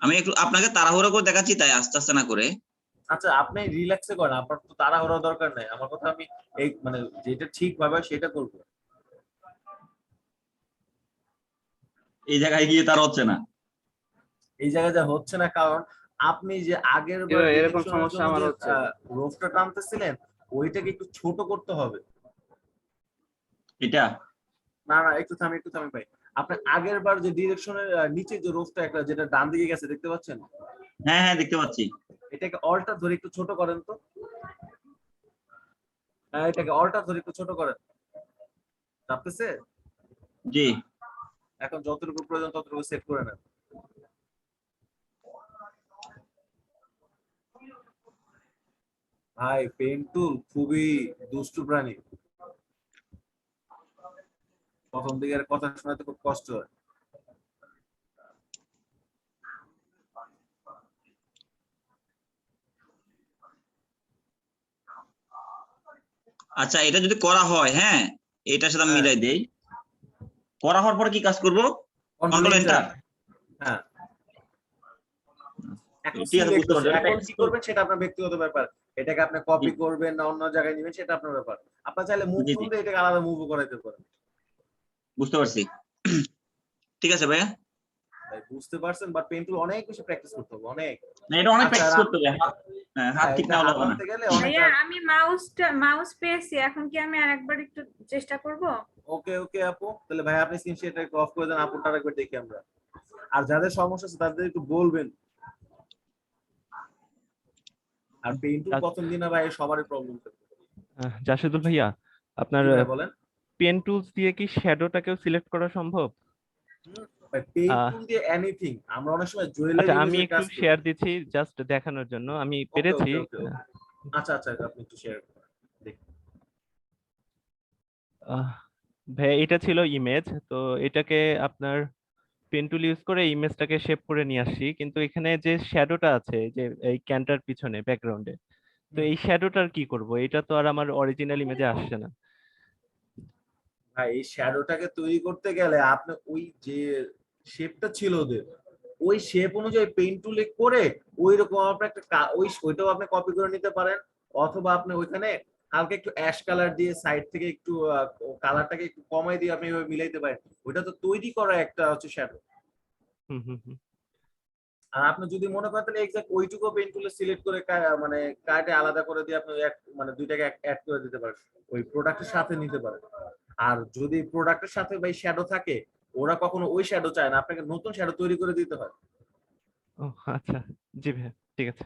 আমি একটু আপনাকে তাড়াহুড়ো করে দেখাচ্ছি, তাই আস্তে আস্তে না করে। আচ্ছা আপনি রিল্যাক্সে করেন, আপনার তো তাড়াহুড়ো দরকার নাই। আমার কথা আমি এই মানে যেটা ঠিক ভাবে সেটা করবো। এই জায়গায় গিয়ে তার হচ্ছে না। এই জায়গায় যা হচ্ছে না কারণ আপনি যে আগের বার এরকম সমস্যা আমার হচ্ছে। রোফটা টানতেছিলেন ওইটাকে একটু ছোট করতে হবে। এটা না না একটু থামি ভাই, আপনি আগের বার যে ডিরেকশনের নিচে যে রোফটা একটা যেটা ডান দিকে গেছে দেখতে পাচ্ছেন? হ্যাঁ হ্যাঁ দেখতে পাচ্ছি। এটাকে অল্টার ধরে একটু ছোট করেন তো। হ্যাঁ এটাকে অল্টার ধরে একটু ছোট করেন, চাপতেছে? জি এখন যতটুকু প্রয়োজন ততটুকু সেট করে নেন। ভাই পেন টুল খুবই দুষ্টু প্রাণী, প্রথম দিকের কথা শোনাতে খুব কষ্ট হয়। আচ্ছা এটা যদি করা হয়, হ্যাঁ এটার সাথে আমি মিলাই দেই। করা হওয়ার পরে কি কাজ করব? Control enter. হ্যাঁ এখন ঠিক আছে, বুঝতে পারছি। এখন কি করবেন সেটা আপনার ব্যক্তিগত ব্যাপার। এটাকে আপনি কপি করবেন না অন্য জায়গায় নেবেন সেটা আপনার ব্যাপার। আপনার চাইলে মুভ জি, জি। করলে এটাকে আলাদা মুভও করাইতে পারেন। বুঝতে পারছি। ঠিক আছে ভাইয়া। ভাই বুঝতে পারছেন, বাট পেন টুল অনেক বেশি প্র্যাকটিস করতে হবে, অনেক। না এটা অনেক আচ্ছা, প্র্যাকটিস করতে হবে। হাত ঠিক না হলে হবে না। করতে গেলে অনেক। ভাইয়া আমি মাউস পেয়েছি, এখন কি আমি আরেকবার একটু চেষ্টা করব? ওকে ওকে আপু, তাহলে ভাই আপনি স্ক্রিন শেয়ারটা একটু অফ করে দেন, আপুটা আরেকবার দেখি আমরা। আর যাদের সমস্যা আছে তাদের একটু বলবেন। আর পেন টুল প্রথম দিন ভাই সবারই প্রবলেম থাকে। জাসিদুল ভাইয়া, আপনার জি ভাই বলেন। পেন টুলস দিয়ে কি শ্যাডোটাকেও সিলেক্ট করা সম্ভব? ভাই পেন টুল দিয়ে এনিথিং, আমরা অনেক সময় জুয়েলারি আচ্ছা আমি ইমেজের একটু কাজ করি। শেয়ার দিচ্ছি জাস্ট দেখানোর জন্য, আমি পেরেছি। আচ্ছা আচ্ছা আপনি একটু শেয়ার দেখুন। ভাই এটা ছিল ইমেজ, তো এটাকে আপনার পেন টুল ইউজ করে ইমেজটাকে শেপ করে নিয়ে আসছি, কিন্তু এখানে যে শ্যাডোটা আছে যে এই ক্যান্টার পিছনে ব্যাকগ্রাউন্ডে, তো এই শ্যাডোটার কি করব? এটা তো আর আমার অরিজিনাল ইমেজে আসছে না। ভাই এই শ্যাডোটাকে তৈরি করতে গেলে আপনি ওই যে শেপটা ছিল ওদের ওই শেপ অনুযায়ী পেইন্ট টুলে করে ওইরকম আপনি একটা ওইটাও আপনি কপি করে নিতে পারেন, অথবা আপনি ওইখানে হালকা একটু অ্যাশ কালার দিয়ে সাইড থেকে একটু কালারটাকে একটু কমাই দিয়ে আপনি এভাবে মিলাইতে পারেন। ওইটা তো তৈরি করা একটা হচ্ছে শ্যাডো। আর আপনি যদি মনে করেন তাহলে এক্সাক্ট ওইটুকু পেইন্ট টুলে সিলেক্ট করে মানে কার্ডে আলাদা করে দিয়ে আপনি মানে দুইটাকে অ্যাড করে দিতে পারেন, ওই প্রোডাক্টের সাথে নিতে পারেন। আর যদি প্রোডাক্টের সাথে ভাই শ্যাডো থাকে, ওরা কখনো ওই শ্যাডো চায় না, আপনাকে নতুন শ্যাডো তৈরি করে দিতে হয়। ও আচ্ছা, জি ভাইয়া, ঠিক আছে।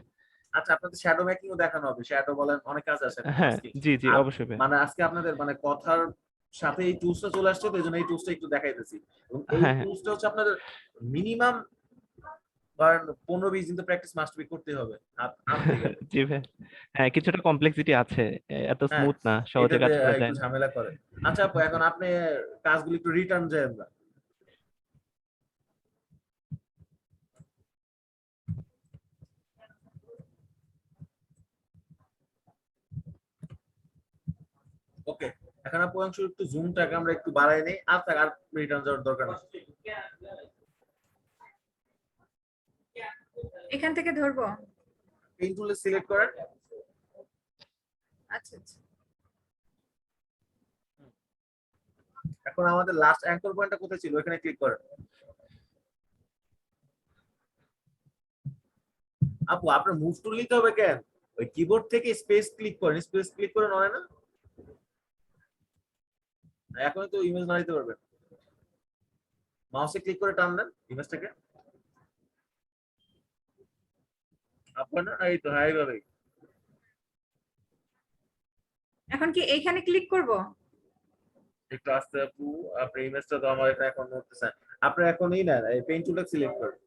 আচ্ছা, আপনাদের শ্যাডো মেকিংও দেখানো হবে, শ্যাডো বলেন অনেক কাজ আছে এখন হ্যাঁ, আজকে। জি জি আর অবশ্যই ভাইয়া। মানে আজকে আপনাদের মানে কথার সাথে এই টুলসটা চলে আসছে, তো এই জন্য এই টুলসটা একটু দেখাইতেছি। এবং এই হ্যাঁ হ্যাঁ টুলসটা হচ্ছে আপনাদের মিনিমাম ধরেন 15-20 দিন তো প্র্যাকটিস মাস্ট বি করতে হবে আনতে গেলে। জি ভাই, হ্যাঁ কিছুটা কমপ্লেক্সিটি আছে, এত হ্যাঁ, স্মুথ না, সহজে এটাতে কাজ করা যায় একটু না। ঝামেলা করে। আচ্ছা আপু, এখন আপনি কাজগুলো একটু রিটার্ন যায় আমরা। ওকে, এখন আপু অংশ একটু জুমটাকে আমরা একটু বাড়াই নেই, আর থাক, আর রিটার্ন যাওয়ার দরকার নেই। এখান থেকে ধরবো? পেইন্ট টুলে সিলেক্ট করেন। আচ্ছা আচ্ছা। এখন আমাদের লাস্ট অ্যাঙ্কর পয়েন্টটা কোথায় ছিল, এখানে ক্লিক করেন। আপু আপনার মুভ টুল নিতে হবে কেন? ওই কিবোর্ড থেকে স্পেস ক্লিক করেন, স্পেস ক্লিক করে নয় না, এখন তো ইমেজ না দিতে পারবেন। মাউসে ক্লিক করে টান দেন ইমেজটাকে। আপনার এই তো হ্যাঁ এইভাবেই। এখন কি এইখানে ক্লিক করব? একটু আস্তে আপু, আপনার ইমেজটা তো আমার এখানে এখন নড়তেছে। আপনি এখন এই না এই পেইন্ট টুলটা সিলেক্ট করেন।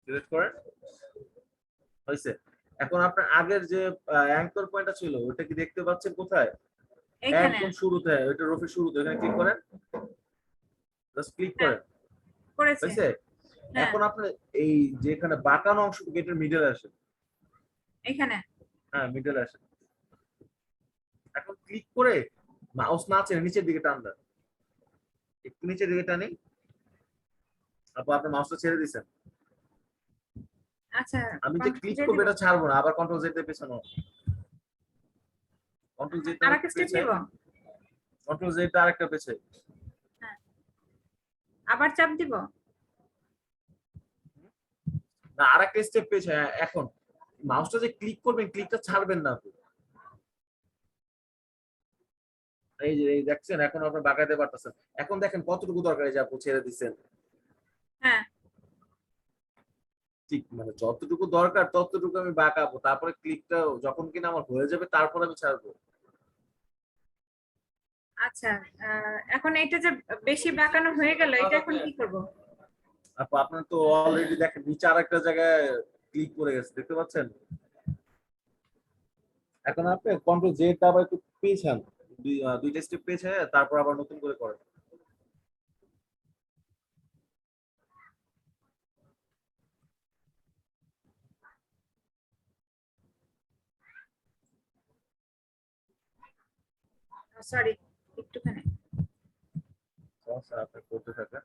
সিলেক্ট করেন, হইছে। এখন আপনার আগের যে অ্যাঙ্কর পয়েন্টটা ছিল ওটা কি দেখতে পাচ্ছেন কোথায়? এইখানে একদম শুরুতে, ওইটা রফের শুরুতে, এখানে ক্লিক করেন, জাস্ট ক্লিক করেন, করেছি। হইছে। হ্যাঁ। এখন আপনি এই যেখানে বাঁকানো অংশটুকু এটার মিডলে আসেন। এখানে হ্যাঁ, মিডলে আসেন। এখন ক্লিক করে মাউস না ছেড়ে নিচের দিকে টান দেন, একটু নিচের দিকে টানি। আপু আপনার মাউসটা ছেড়ে দিছেন। আচ্ছা, আমি যে ক্লিক করব এটা ছাড়বো না, আবার কন্ট্রোল জেড দিয়ে পেছানো, কন্ট্রোল জেড আরেকটা স্টেপ নিব। কন্ট্রোল জেড আরেকটা পেছে, হ্যাঁ, আবার চাপ দিব না আরেকটা স্টেপ পেছে। এখন মাউসটা যে ক্লিক করবেন, ক্লিকটা ছাড়বেন না আপনি। এই যে এই দেখছেন, এখন আপনি বাঁকাতে পারতেছেন। এখন দেখেন কতটুকু দরকার, এই যে আপনি ছেড়ে দিচ্ছেন। হ্যাঁ, ঠিক মানে যতটুকু দরকার ততটুকু আমি বাঁকাবো, তারপরে ক্লিকটা যখন কিনা আমার হয়ে যাবে তারপর আমি ছাড়বো। আচ্ছা। এখন এটা যে বেশি বাঁকানো হয়ে গেল, এটা এখন কি করব? আপু আপনার তো অলরেডি দেখেন নিচে আরেকটা জায়গায় ক্লিক করে গেছে, দেখতে পাচ্ছেন। এখন আপনি কন্ট্রোল জেড আবার একটু পেছান, দুইটা স্টেপ পেছে, তারপর আবার নতুন করে করেন। সরি, একটুখানি। সমস্যা আপনি করতে থাকেন।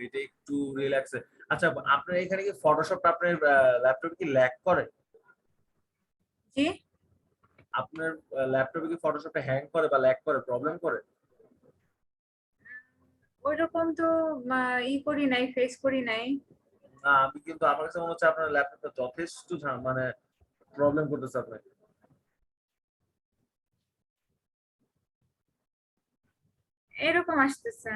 এটা একটু রিল্যাক্স। আচ্ছা আপনার এখানে কি ফটোশপটা আপনার ল্যাপটপে কি ল্যাগ করে? জি, আপনার ল্যাপটপে কি ফটোশপটা হ্যাং করে বা ল্যাগ করে, প্রবলেম করে? ওইরকম তো ই করি নাই, ফেস করি নাই। না আমি কিন্তু, আমার কাছে মনে হচ্ছে আপনার ল্যাপটপটা যথেষ্ট মানে প্রবলেম করতেছে আপনাকে। এরকম আসতেছে।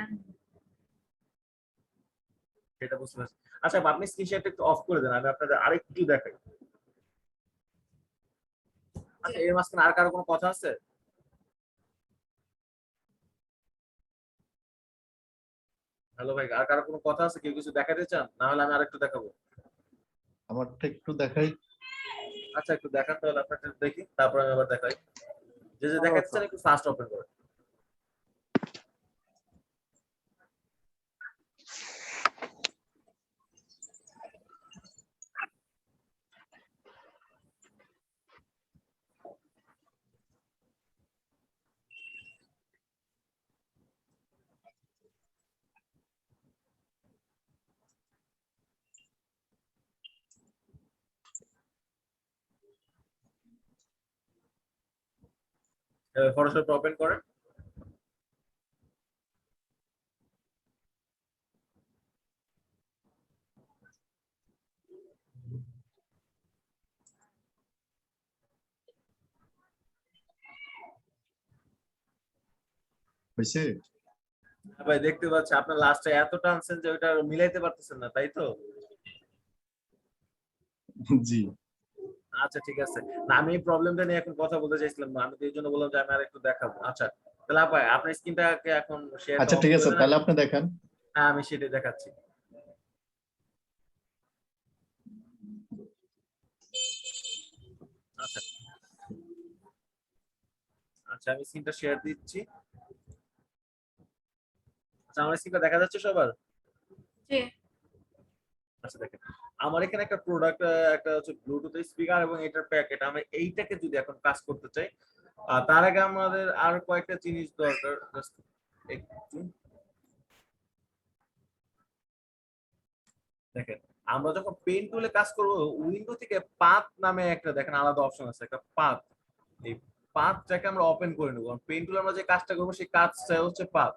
সেটা বুঝতে পারছি। আচ্ছা আপনি স্ক্রিন শেয়ারটা একটু অফ করে দেন, আমি আপনাদের আরেকটু দেখাই। আচ্ছা এর মাঝখানে আর কারো কোনো কথা আছে? হ্যালো ভাই, আর কারো কোনো কথা আছে? কেউ কিছু দেখাতে চান? না হলে আমি আরেকটু দেখাবো। আমারটা একটু দেখাই। আচ্ছা একটু দেখান তাহলে, আপনারটা দেখি, তারপর আমি আবার দেখাই। যে যে দেখাতে চান একটু ফাস্ট ওপেন করেন। ফটোশপ ওপেন করেন। হয়েছে? হ্যাঁ ভাই দেখতে পাচ্ছি আপনার লাস্টে এত টানছেন যে ওটা মিলাইতে পারতেছেন না, তাই তো? জি। আচ্ছা ঠিক আছে। না আমি এই প্রবলেমটা নিয়ে এখন কথা বলতে চাইছিলাম না, আমি তো এই জন্য বললাম যে আমি আর একটু দেখাবো। আচ্ছা তাহলে আপা আপনার স্ক্রিনটাকে এখন শেয়ার আচ্ছা ঠিক আছে, তাহলে আপনি দেখান। হ্যাঁ আমি সেটাই দেখাচ্ছি। আচ্ছা আচ্ছা আমি স্ক্রিনটা শেয়ার দিচ্ছি। আচ্ছা আমার স্ক্রিনটা দেখা যাচ্ছে সবার? জি। আচ্ছা দেখেন আমার এখানে একটা প্রোডাক্ট, একটা হচ্ছে ব্লুটুথ স্পিকার এবং এটার প্যাকেট। আমি এইটাকে যদি এখন কাজ করতে চাই, তার আগে আমাদের আর কয়েকটা জিনিস দরকার। জাস্ট একটু দেখেন আমরা যখন পেইন্ট টুলে কাজ করব, উইন্ডো থেকে পাথ নামে একটা দেখেন আলাদা অপশন আছে, একটা পাথ। এই পাথটাকে আমরা ওপেন করে নেব। পেইন্ট টুলে আমরা যে কাজটা করব সেই কাজটা হচ্ছে পাথ।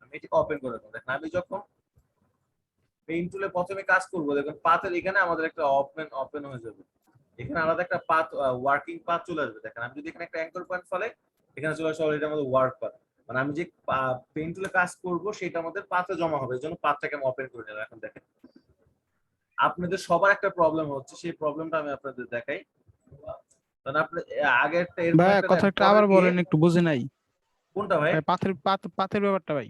আমি এটাকে ওপেন করে নেব। দেখেন আমি যখন পেইন্ট টুলে প্রথমে কাজ করব, দেখুন পাথের এখানে আমাদের একটা ওপেন হয়ে যাবে। এখানে আলাদা একটা পাথ, ওয়ার্কিং পাথ চলে আসবে। দেখেন আমি যদি এখানে একটা অ্যাঙ্কর পয়েন্ট ফেলে, এখানে চলে আসবে অলরেডি আমাদের ওয়ার্ক পাথ। মানে আমি যে পেইন্ট টুলে কাজ করব সেটা আমাদের পাথে জমা হবে। এজন্য পাথটাকে আমি ওপেন করে নিলাম। এখন দেখেন আপনাদের সবার একটা প্রবলেম হচ্ছে, সেই প্রবলেমটা আমি আপনাদের দেখাই। কারণ আপনি আগেরটা এর ভাই কথা একটা আবার বলেন, একটু বুঝি নাই। কোনটা ভাই? পাথের ব্যাপারটা ভাই।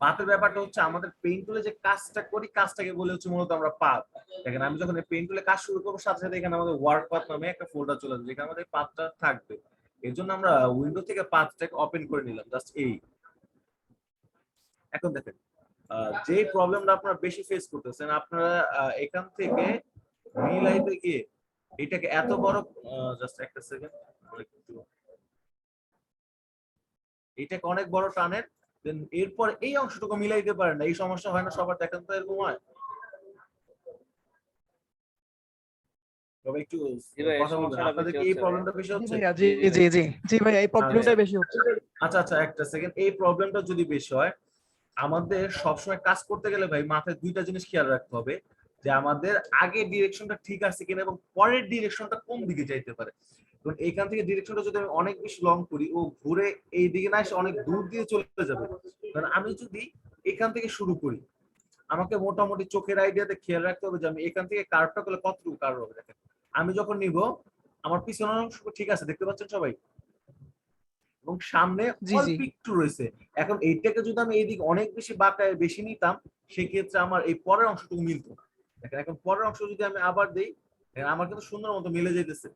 পাথের ব্যাপারটা হচ্ছে আমাদের পেইন্ট টুলে যে কাজটা করি, কাজটাকে বলে হচ্ছে মূলত আমরা পাথ। দেখেন আমি যখন পেইন্ট টুলে কাজ শুরু করব, সাথে সাথে এখানে আমাদের ওয়ার্ক পাথ নামে একটা ফোল্ডার চলে আসবে, যেখানে আমাদের পাথটা থাকবে। এর জন্য আমরা উইন্ডো থেকে পাথটাকে ওপেন করে নিলাম, জাস্ট এই। এখন দেখেন যে প্রবলেমটা আপনারা বেশি ফেস করতেছেন, আপনারা এখান থেকে মিলাইতে গিয়ে এটাকে এত বড়, জাস্ট একটা সেকেন্ড, এটাকে অনেক বড় টানেন, দেন এরপর এই অংশটুকু মিলাইতে পারেন না। এই সমস্যা হয় না সবার? দেখেন তো এরকম হয়? তবে একটু কথা বলবেন, আপনাদের কি এই প্রবলেমটা বেশি হচ্ছে? জি জি জি জি ভাই এই প্রবলেমটাই বেশি হচ্ছে। আচ্ছা আচ্ছা একটা সেকেন্ড, এই প্রবলেমটা যদি বেশি হয়, আমাদের সবসময় কাজ করতে গেলে ভাই মাথায় দুইটা জিনিস খেয়াল রাখতে হবে, যে আমাদের আগে ডিরেকশনটা ঠিক আছে কিনা এবং পরের ডিরেকশনটা কোন দিকে যাইতে পারে। কারণ এখান থেকে ডিরেকশনটা যদি আমি অনেক বেশি লং করি, ও ঘুরে এই দিকে না এসে অনেক দূর দিয়ে চলে যাবে। কারণ আমি যদি এখান থেকে শুরু করি, আমাকে মোটামুটি চোখের আইডিয়াতে খেয়াল রাখতে হবে যে আমি এখান থেকে কার্ভটা করলে কতটুকু কার্ভ হবে। দেখেন আমি যখন নিব, আমার পিছনের অংশ ঠিক আছে, দেখতে পাচ্ছেন সবাই, এবং সামনে অল্প একটু রয়েছে। এখন এইটাকে যদি আমি এইদিকে অনেক বেশি বাঁকায় বেশি নিতাম, সেক্ষেত্রে আমার এই পরের অংশটুকু মিলতো না। দেখেন এখন পরের অংশ যদি আমি আবার দেই, আমার কিন্তু সুন্দর মতো মিলে যাইতেছে।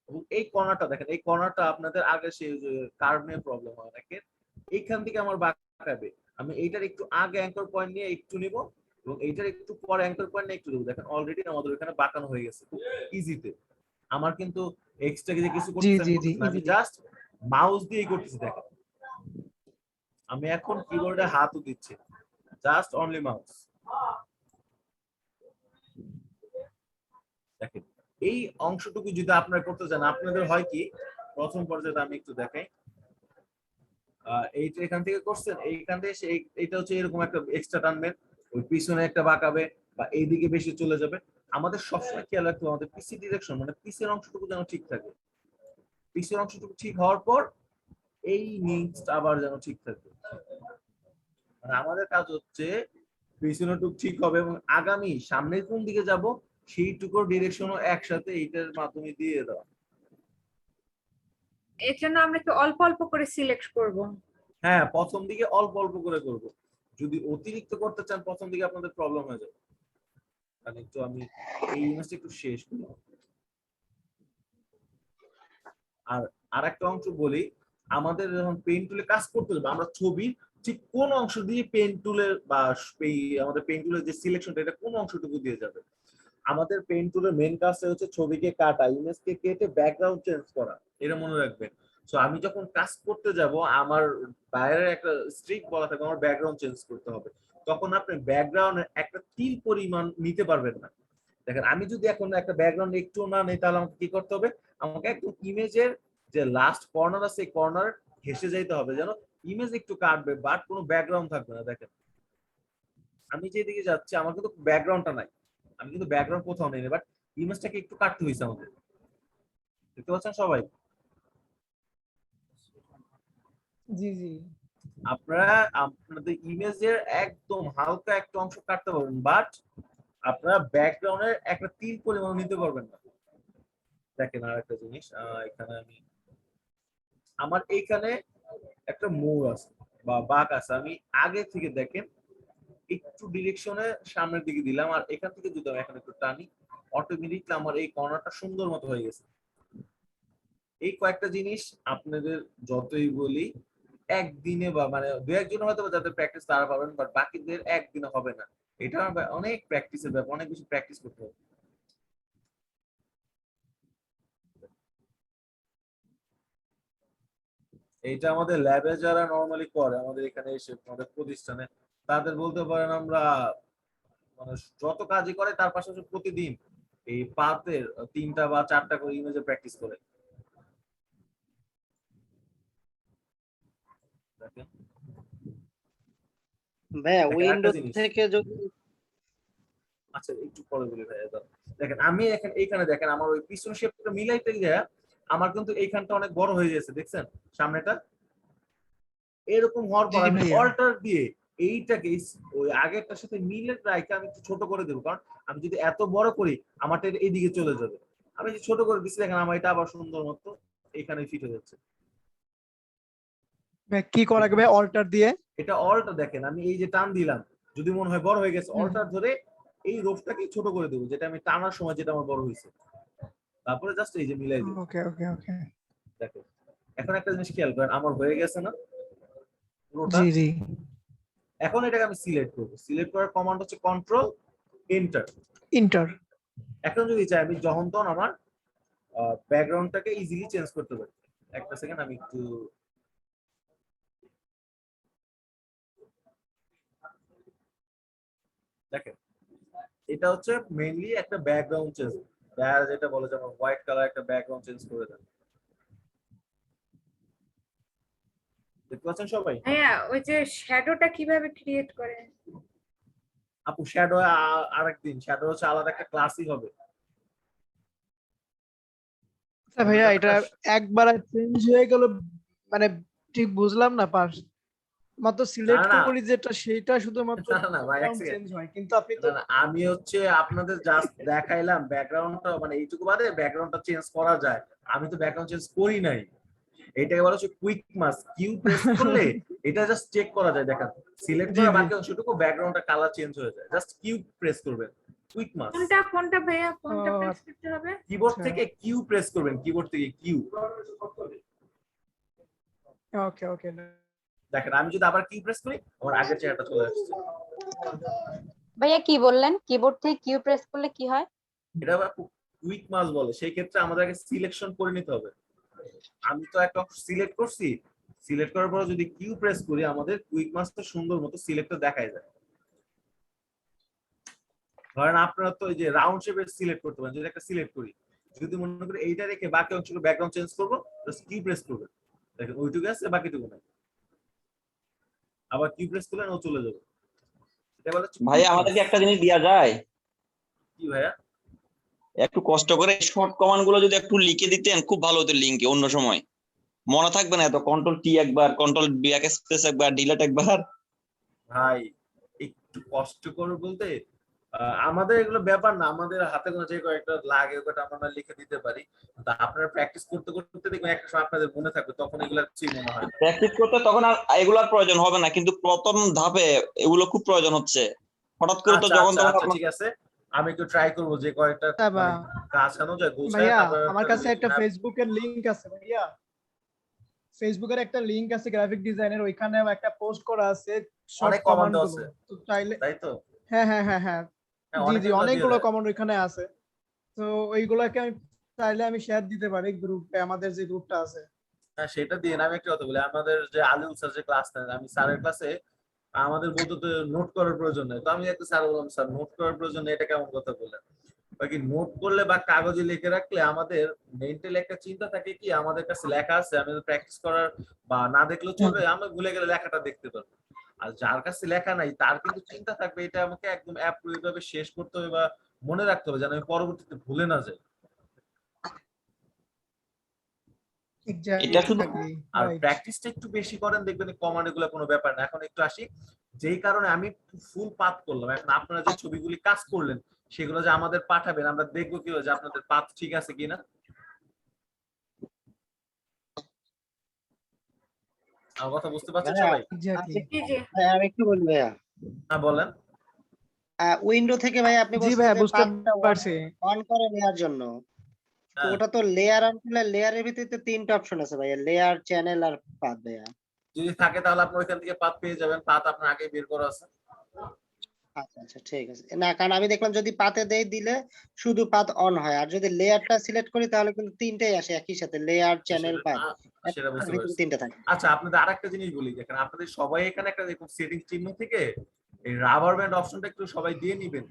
এবং এই কর্নারটা দেখেন, এই কর্নারটা আপনাদের আগে সেই কার্ভ নিয়ে প্রবলেম হয় অনেকের, এইখান থেকে আমার বাঁকাবে। আমি এইটার একটু আগে অ্যাঙ্কর পয়েন্ট নিয়ে একটু নিব, এবং এইটার একটু পরে অ্যাঙ্কর পয়েন্ট নিয়ে একটু দেবো। দেখেন অলরেডি আমাদের এখানে বাঁকানো হয়ে গেছে খুব ইজিতে। আমার কিন্তু এক্সট্রা কিছু করতেছি না, আমি জাস্ট মাউস দিয়ে করতেছি। দেখেন আমি এখন কিবোর্ডে হাতও দিচ্ছি, জাস্ট অনলি মাউস। দেখেন এই অংশটুকু যদি আপনারা করতে চান, আপনাদের হয় কি, প্রথম পর্যায়ে আমি একটু দেখাই, এইটা এখান থেকে করছেন, এইখান থেকে এইটা হচ্ছে এরকম একটা এক্সট্রা টানবেন, ওই পিছনে একটা বাঁকাবে বা এইদিকে বেশি চলে যাবে। আমাদের সবসময় খেয়াল রাখতে হবে আমাদের পিসি ডিরেকশন, মানে পিসের অংশটুকু যেন ঠিক থাকে। পিসের অংশটুকু ঠিক হওয়ার পর এই নিচটা আবার যেন ঠিক থাকে। মানে আমাদের কাজ হচ্ছে পিছনেরটুকু ঠিক হবে এবং আগামী সামনে কোন দিকে যাব সেইটুকুর ডিরেকশনও একসাথে এইটার মাধ্যমে দিয়ে দেওয়া। এর জন্য আমরা কি অল্প অল্প করে সিলেক্ট করব? হ্যাঁ প্রথম দিকে অল্প অল্প করে করব। যদি অতিরিক্ত করতে চান প্রথম দিকে আপনাদের প্রবলেম হয়ে যাবে। মানে একটু আমি এই ইমেজটা একটু শেষ করি। আর আরেকটা অংশ বলি, আমাদের যখন পেইন্ট টুলে কাজ করতে হবে, আমরা ছবি ঠিক কোন অংশ দিয়ে পেইন্ট টুলের বা আমাদের পেইন্ট টুলের যে সিলেকশনটা, এটা কোন অংশটুকু দিয়ে যাবে। আমাদের পেইন্ট টুলের মেইন কাজটা হচ্ছে ছবিকে কাটা, ইমেজকে কেটে ব্যাকগ্রাউন্ড চেঞ্জ করা, এটা মনে রাখবেন। সো আমি যখন কাজ করতে যাব, আমার বাইরে একটা স্ট্রিক বলা থাকে আমার ব্যাকগ্রাউন্ড চেঞ্জ করতে হবে, তখন আপনি ব্যাকগ্রাউন্ডের একটা তিল পরিমাণ নিতে পারবেন না। দেখেন আমি যদি এখন একটা ব্যাকগ্রাউন্ড একটু না নেই, তাহলে আমাকে কি করতে হবে, আমাকে একদম ইমেজের যে লাস্ট কর্নার আছে কর্নার ঘেসে যাইতে হবে, যেন ইমেজ একটু কাটবে বাট কোনো ব্যাকগ্রাউন্ড থাকবে না। দেখেন আমি যেদিকে যাচ্ছি আমার কিন্তু ব্যাকগ্রাউন্ডটা নাই, আমি কিন্তু ব্যাকগ্রাউন্ড কোথাও নেই, বাট ইমেজটাকে একটু কাটতে হয়েছে আমাদের। দেখতে পাচ্ছেন সবাই? জি জি। আপনারা আপনাদের ইমেজের একদম হালকা একটা অংশ কাটতে পারবেন, বাট আপনারা ব্যাকগ্রাউন্ডের একটা তিল পরিমাণ নিতে পারবেন না। দেখেন আর একটা জিনিস, এখানে আমি আমার এইখানে একটা মোড় আছে বা বাঁক আছে, আমি আগে থেকে দেখেন একটু ডিরেকশনে সামনের দিকে দিলাম, আর এখান থেকে যদি আমি এখন একটু টানি অটোমেটিকলি আমার এই কর্নারটা সুন্দর মতো হয়ে গেছে। এই কয়েকটা জিনিস আপনাদের যতই বলি একদিনে বা মানে দু একজন হয়তো যাদের প্র্যাকটিস তারা পাবেন, বাট বাকিদের একদিনে হবে না। এটা অনেক প্র্যাকটিসের ব্যাপার, অনেক বেশি প্র্যাকটিস করতে হবে। এইটা আমাদের ল্যাবে যারা নরমালি করে আমাদের এখানে এসে আমাদের প্রতিষ্ঠানে, তাদের বলতে পারেন আমরা মানে যত কাজই করে তার পাশাপাশি প্রতিদিন এই পাতের 3টা বা 4টা করে ইমেজে প্র্যাকটিস করে। দেখেন ভাইয়া দেখেন উইন্ডো একটা জিনিস, থেকে যদি আচ্ছা একটু পরে বলি ভাইয়া। দেখেন আমি এইখানে দেখেন আমার ওই পিছন শেপটা মিলাইতে গিয়ে আমার কিন্তু এইখানটা অনেক বড় হয়ে গেছে, দেখছেন সামনেটা? এরকম হওয়ার পর জি আমি ভাইয়া। অল্টার দিয়ে এইটাকে ওই আগেরটার সাথে মিলে রাখে আমি একটু ছোট করে দেবো, কারণ আমি যদি এত বড় করি আমারটা এইদিকে চলে যাবে। আমি যে ছোট করে দিচ্ছি দেখেন আমার এটা আবার সুন্দর মতো এখানে ফিট হয়ে যাচ্ছে। ভাই কি করা লাগবে অল্টার দিয়ে? এটা অল্টার দেখেন আমি এই যে টান দিলাম, যদি মনে হয় বড় হয়ে গেছে অল্টার ধরে এই রোফটাকে ছোট করে দেবো, যেটা আমি টানার সময় যেটা আমার বড় হয়েছে, তারপরে জাস্ট এই যে মিলাই দেবো। ওকে ওকে ওকে। দেখো এখন একটা জিনিস খেয়াল করেন, আমার হয়ে গেছে না পুরোটা? জি জি। এখন এটাকে আমি সিলেক্ট করবো, সিলেক্ট করার কমান্ড হচ্ছে কন্ট্রোল এন্টার। ইন্টার। এখন যদি চাই আমি যখন তখন আমার ব্যাকগ্রাউন্ডটাকে ইজিলি চেঞ্জ করতে পারি। একটা সেকেন্ড আমি একটু দেখেন, এটা হচ্ছে মেইনলি একটা ব্যাকগ্রাউন্ড চেঞ্জ, যেটা বলে যে আমার হোয়াইট কালার একটা ব্যাকগ্রাউন্ড চেঞ্জ করে দেন। দেখতে পাচ্ছেন সবাই? ভাইয়া ওই যে শ্যাডোটা কিভাবে ক্রিয়েট করে? আপু শ্যাডো আরেকদিন, শ্যাডো হচ্ছে আলাদা একটা ক্লাসই হবে। আচ্ছা ভাইয়া এটা একবার চেঞ্জ হয়ে গেল মানে ঠিক বুঝলাম না, পাস মাত্র সিলেক্ট না, না। করি যেটা সেটা শুধুমাত্র না, না, ভাই, এক চেঞ্জ second। হয়, কিন্তু আপনি তো না, না, আমি হচ্ছে আপনাদের জাস্ট দেখাইলাম ব্যাকগ্রাউন্ডটা, মানে এইটুকু বাদে ব্যাকগ্রাউন্ডটা চেঞ্জ করা যায়। আমি তো ব্যাকগ্রাউন্ড চেঞ্জ করি নাই। এটাকে বলা হচ্ছে কুইক মাস্ক। কিউ প্রেস করলে এটা জাস্ট চেক করা যায়। দেখেন সিলেক্ট করা বাকি অংশটুকু ব্যাকগ্রাউন্ডটা কালার চেঞ্জ হয়ে যায়, জাস্ট কিউ প্রেস করবেন। কুইক মাস্ক কোনটা ভাইয়া কোনটা প্রেস করতে হবে? কিবোর্ড থেকে কিউ প্রেস করবেন, কিবোর্ড থেকে কিউ। ওকে ওকে। দেখেন আমি যদি আবার কিউ প্রেস করি আমার আগের চেহারাটা চলে আসছে। ভাইয়া কি বললেন? কিবোর্ড থেকে কিউ প্রেস করলে কি হয়? এটা কুইক মাস বলে, সেই ক্ষেত্রে আমাদেরকে সিলেকশন করে নিতে হবে। আমি তো একটা সিলেক্ট করছি, সিলেক্ট করার পর যদি কিউ প্রেস করি আমাদের কুইক মাসটা সুন্দর মতো সিলেক্টটা দেখায় যায়। ধরেন আপনারা তো এই যে রাউন্ড শেপের সিলেক্ট করতে পারেন, যদি একটা সিলেক্ট করি, যদি মনে করি এইটা রেখে বাকি অংশগুলো ব্যাকগ্রাউন্ড চেঞ্জ করবো, জাস্ট কিউ প্রেস করবেন, দেখেন ওইটুকু আছে বাকিটুকু নাই, আবার কিউ প্রেস করলেন ও চলে যাবে। এটা বলে ভাই আমাদেরকে একটা জিনিস দেয়া যায়? কি ভাইয়া? একটু কষ্ট করে শর্ট কমান্ড গুলো যদি একটু লিখে দিতেন খুব ভালো হতো লিংকে, অন্য সময় মনে থাকবে না এত। কন্ট্রোল টি একবার, কন্ট্রোল ব্যাক স্পেস একবার, ডিলিট একবার। ভাই একটু কষ্ট করে বলতে আমাদের এগুলো ব্যাপার না, আমাদের হাতে কোনো যে কয়েকটা লাগে ওটা আমরা লিখে দিতে পারি। তা আপনারা প্র্যাকটিস করতে করতে দেখবেন একটা সময় আপনাদের মনে থাকবে, তখন এগুলো কিছুই মনে হয় না। প্র্যাকটিস করতে তখন আর এগুলোর প্রয়োজন হবে না, কিন্তু প্রথম ধাপে এগুলো খুব প্রয়োজন হচ্ছে। হঠাৎ করে তো যখন তখন ঠিক আছে, আমি একটু ট্রাই করব যে কয়েকটা কাছানো যায় গোছায়। ভাইয়া তারপর আমার কাছে একটা ফেসবুকের লিংক আছে ভাইয়া, ফেসবুকের একটা লিংক আছে গ্রাফিক ডিজাইনের, ওইখানে একটা পোস্ট করা আছে শর্ট কমান্ড আছে, তো চাইলে তাই তো? হ্যাঁ হ্যাঁ হ্যাঁ হ্যাঁ জি জি, অনেকগুলো কমান্ড ওইখানে আছে, তো ওইগুলোকে আমি চাইলে আমি শেয়ার দিতে পারি গ্রুপে, আমাদের যে গ্রুপটা আছে। হ্যাঁ সেটা দিয়ে আমি একটা কথা বলি, আমাদের যে আলিউল স্যার যে ক্লাস নেন, আমি স্যারের ক্লাসে আমাদের বলতে তো নোট করার প্রয়োজন নেই, তো আমি একটা স্যার বললাম স্যার নোট করার প্রয়োজন নেই, এটা কেমন কথা বললেন? বাকি নোট করলে বা কাগজে লিখে রাখলে আমাদের মেন্টালি একটা চিন্তা থাকে কি আমাদের কাছে লেখা আছে, আমি প্র্যাকটিস করার বা না দেখলেও চলবে, আমরা ভুলে গেলে লেখাটা দেখতে পারবো। আর যার কাছে লেখা নাই তার কিন্তু চিন্তা থাকবে এটা আমাকে একদম অ্যাপ্রুভ ভাবে শেষ করতে হবে বা মনে রাখতে হবে যেন আমি পরবর্তীতে ভুলে না যাই। এটা শুধু আর প্র্যাকটিসটা একটু বেশি করেন দেখবেন কমান্ড এগুলো কোনো ব্যাপার না। এখন একটু আসি যেই কারণে আমি ফুল পাথ করলাম, এখন আপনারা যে ছবিগুলি কাজ করলেন সেগুলো যে আমাদের পাঠাবেন, আমরা দেখবো কি যে আপনাদের পাথ ঠিক আছে কিনা। আমার কথা বুঝতে পারছেন সবাই? ভাইয়া আমি একটু বলি ভাইয়া। হ্যাঁ বলেন। উইন্ডো থেকে ভাই আপনি জি ভাইয়া বুঝতে পাথটা পারছি। অন করে নেওয়ার জন্য, তো ওটা তো লেয়ার অন করলে লেয়ারের ভিতরে 3টা অপশন আছে ভাইয়া, লেয়ার, চ্যানেল আর পাথ ভাইয়া। যদি থাকে তাহলে আপনি ওইখান থেকে পাথ পেয়ে যাবেন, পাথ আপনার আগে বের করা আছে। আচ্ছা আচ্ছা ঠিক আছে। না কারণ আমি দেখলাম যদি পাথে দিলে শুধু পাথ অন হয়, আর যদি লেয়ারটা সিলেক্ট করি তাহলে কিন্তু 3টাই আসে একই সাথে, লেয়ার, চ্যানেল, পাথ, সেটা বুঝতে পারছি। 3টা থাকে। আচ্ছা আপনাদের আরেকটা জিনিস বলি, দেখেন আপনাদের সবাই এখানে একটা দেখুন সেটিংস চিহ্ন থেকে এই রাবার ব্যান্ড অপশনটা একটু সবাই দিয়ে নিবেন।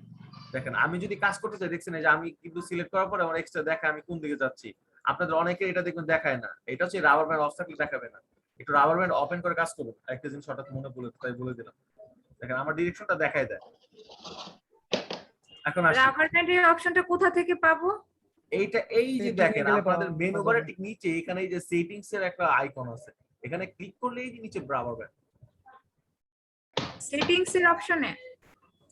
দেখেন আমি যদি কাজ করতে চাই, দেখছেন এই যে আমি কিন্তু সিলেক্ট করার পরে আমার এক্সট্রা দেখায় আমি কোন দিকে যাচ্ছি। আপনাদের অনেকে এটা দেখুন দেখায় না, এটা হচ্ছে রাবার ব্যান্ড অফ থাকলে দেখাবে না। একটু রাবার ব্যান্ড ওপেন করে কাজ করুন। একটা জিনিস হঠাৎ মনে পড়লো তাই বলে দিলাম। দেখেন আমার ডিরেকশনটা দেখায় দেয়। এখন আসি রাবার ব্যান্ডের অপশনটা কোথা থেকে পাবো? এইটা এই যে দেখেন আপনাদের মেনু বারে ঠিক নিচে এখানে এই যে সেটিংস এর একটা আইকন আছে, এখানে ক্লিক করলে এই যে নিচে রাবার ব্যান্ড সেটিংস এর অপশনে।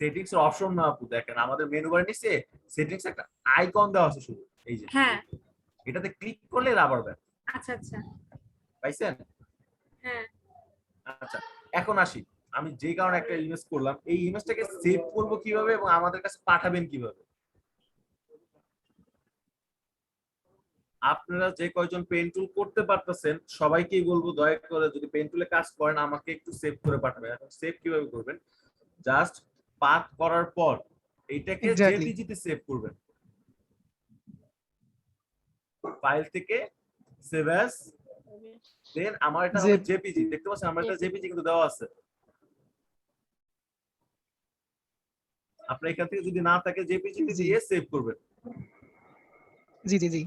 সেটিংস এর অপশন না আপু, দেখেন আমাদের মেনু বারে নিচে সেটিংস একটা আইকন দেওয়া আছে শুধু এই যে, হ্যাঁ এটাতে ক্লিক করলে রাবার ব্যান্ড। আচ্ছা আচ্ছা পাইছেন? হ্যাঁ আচ্ছা এখন আসি আমি যে কারণে একটা ইমেজ করলাম, এই ইমেজটাকে সেভ করব কিভাবে এবং আমাদের কাছে পাঠাবেন কিভাবে। আপনারা যে কয়জন পেন টুল করতে পারতেছেন সবাইকেই বলবো দয়া করে যদি পেন টুলে কাজ করেন আমাকে একটু সেভ করে পাঠাবেন। এখন সেভ কিভাবে করবেন, জাস্ট পাথ করার পর এইটাকে জেপিজি তে সেভ করবেন, ফাইল থেকে সেভ অ্যাজ, দেন আমার এটা হবে জেপিজি। দেখতে পাচ্ছেন আমার এটা জেপিজি কিন্তু দেওয়া আছে। আপনার এখান থেকে যদি না থাকে জেপিজি তে দিয়ে সেভ করবেন। জি জি জি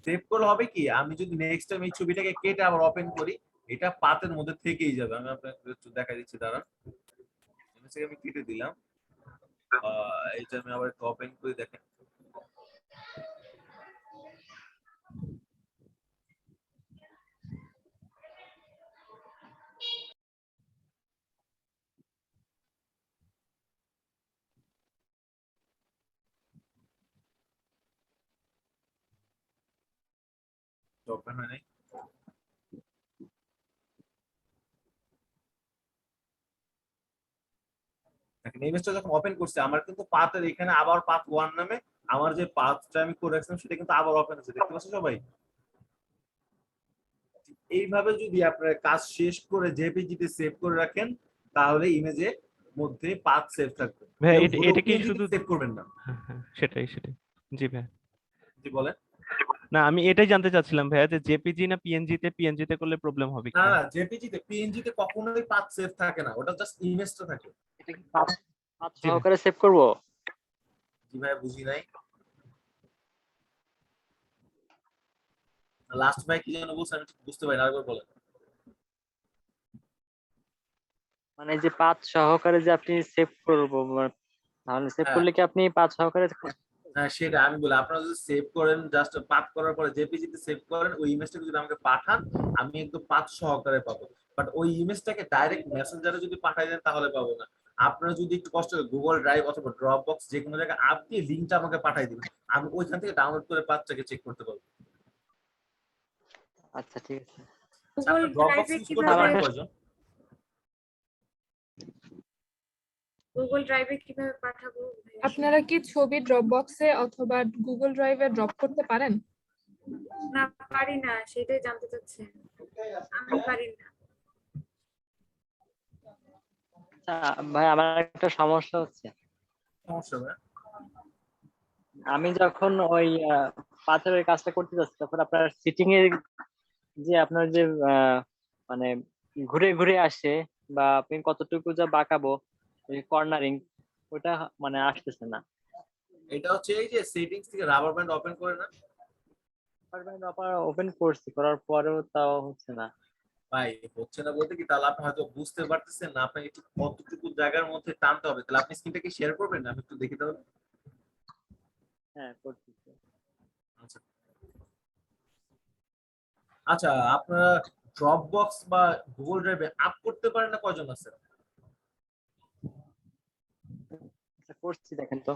সেভ করলে হবে কি, আমি যদি নেক্সট টাইম এই ছবিটাকে কেটে আবার ওপেন করি এটা পাতের মধ্যে থেকেই যাবে। আমি আপনাকে একটু দেখাই দিচ্ছি, দাঁড়ান। আমি কেটে দিলাম, এইটা আমি আবার একটু ওপেন করে দেখেন। ওপেন হয় নাই। দেখেন ইমেজটা যখন ওপেন করছে আমার কিন্তু পাথের এখানে আবার পাথ 1 নামে আমার যে পাথটা আমি করে রাখছিলাম সেটা কিন্তু আবার ওপেন হচ্ছে। দেখতে পাচ্ছেন সবাই? এইভাবে যদি আপনারা কাজ শেষ করে জেপিজি তে সেভ করে রাখেন তাহলে ইমেজে মধ্যে পাথ সেভ থাকবে। ভাই এটা কি শুধু সেভ করবেন না। সেটাই জি ভাই। জি বলেন। না আমি এটাই জানতে চাচ্ছিলাম ভাইয়া যে জেপিজি না পিএনজি তে করলে প্রবলেম হবে না কিনা। না জেপিজি তে পিএনজি তে কখনোই পাথ সেভ থাকে না, ওটা জাস্ট ইমেজটা থাকে। এটা কি পাথ সহকারে সেভ করব? জি ভাই বুঝি নাই। লাস্ট ভাই কি যেন বলছেন আমি বুঝতে পারি না, আরেকবার বলেন। মানে যে পাথ সহকারে যে আপনি সেভ করব, তাহলে সেভ করলে কি আপনি পাথ সহকারে? হ্যাঁ সেটা আমি বলি, আপনারা যদি সেভ করেন জাস্ট পাথ করার পরে জেপিজি তে সেভ করেন ওই ইমেজটা যদি আমাকে পাঠান আমি একদম পাথ সহকারে পাবো। বাট ওই ইমেজটাকে ডাইরেক্ট মেসেঞ্জারে যদি পাঠাই দেন তাহলে পাবো না। আপনারা যদি একটু কষ্ট করে গুগল ড্রাইভ অথবা ড্রপ বক্স যে কোনো জায়গায় আপ দিয়ে লিংকটা আমাকে পাঠাই দিবেন, আমি ওইখান থেকে ডাউনলোড করে পাথটাকে চেক করতে পারবো। আচ্ছা ঠিক আছে। গুগল ড্রাইভে কিভাবে গুগল ড্রাইভে কিভাবে পাঠাবো? আপনারা কি ছবি ড্রপবক্সে অথবা গুগল ড্রাইভে ড্রপ করতে পারেন? না পারি না, সেটাই জানতে চাচ্ছি। আমি পারি না। আচ্ছা ভাই আমার একটা সমস্যা হচ্ছে। সমস্যা ভাই? আমি যখন ওই পাথরের কাজটা করতে যাচ্ছি তখন আপনার সিটিং এর যে আপনার যে মানে ঘুরে ঘুরে আসে বা আপনি কতটুকু যা বাঁকাবো কর্নারিং ওটা মানে আসতেছে না। এটা হচ্ছে এই যে সেটিংস থেকে রাবার ব্যান্ড ওপেন করে না ওপেন করছি, করার পরেও তাও হচ্ছে না। ভাই হচ্ছে না বলতে কি, তাহলে আপনি হয়তো বুঝতে পারতেছেন না, আপনাকে একটু কতটুকু জায়গার মধ্যে টানতে হবে। তাহলে আপনি স্ক্রিনটাকে শেয়ার করবেন না, আমি একটু দেখি তাহলে। হ্যাঁ করতেছি। আচ্ছা আচ্ছা, আপনারা ড্রপ বক্স বা গুগল ড্রাইভে আপ করতে পারেন না কয়জন আছে? আচ্ছা করছি, দেখেন তো।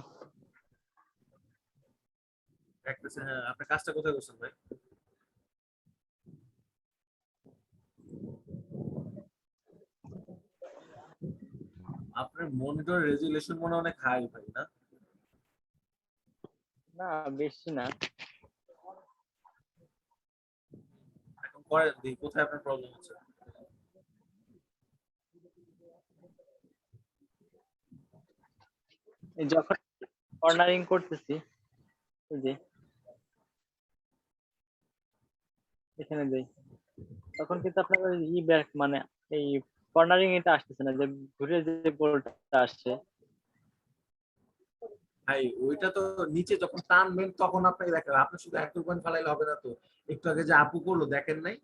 হ্যাঁ, আপনার কাজটা কোথায় করছেন ভাই? আপনার মনিটর রেজুলেশন মনে অনেক হাই ভাই, না? না বেশি না। এখন করে দিই, কোথায় আপনার প্রবলেম হচ্ছে? এই যখন কর্নারিং করতেছি, এই যে এখানে দেই, তখন কিন্তু আপনার ই ব্যাক মানে এই কর্নারিং এটা আসতেছে না, যে ঘুরে যে গোলটা আসছে। ভাই ওইটা তো নিচে যখন টানবেন তখন আপনাকে দেখেন, আপনি শুধু একটা পয়েন্ট ফালাইলে হবে না তো। একটু আগে যে আপু করলো দেখেন নাই,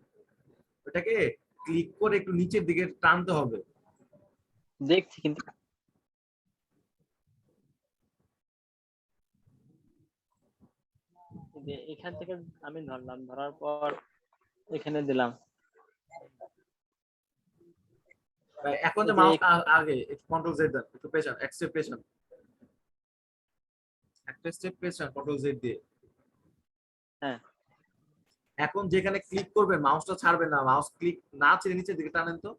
ওটাকে ক্লিক করে একটু নিচের দিকে টানতে হবে। দেখছি কিন্তু যে এখান থেকে আমি ধরলাম, ধরার পর এখানে দিলাম। ভাই এখন যে মাউস আগে একটু কন্ট্রোল জেড দেন, একটু পেছন এক স্টেপ পেছন, একটা স্টেপ পেছন কন্ট্রোল জেড দিয়ে। হ্যাঁ এখন যেখানে ক্লিক করবেন মাউসটা ছাড়বেন না, মাউস ক্লিক না ছেড়ে নিচের দিকে টানেন তো।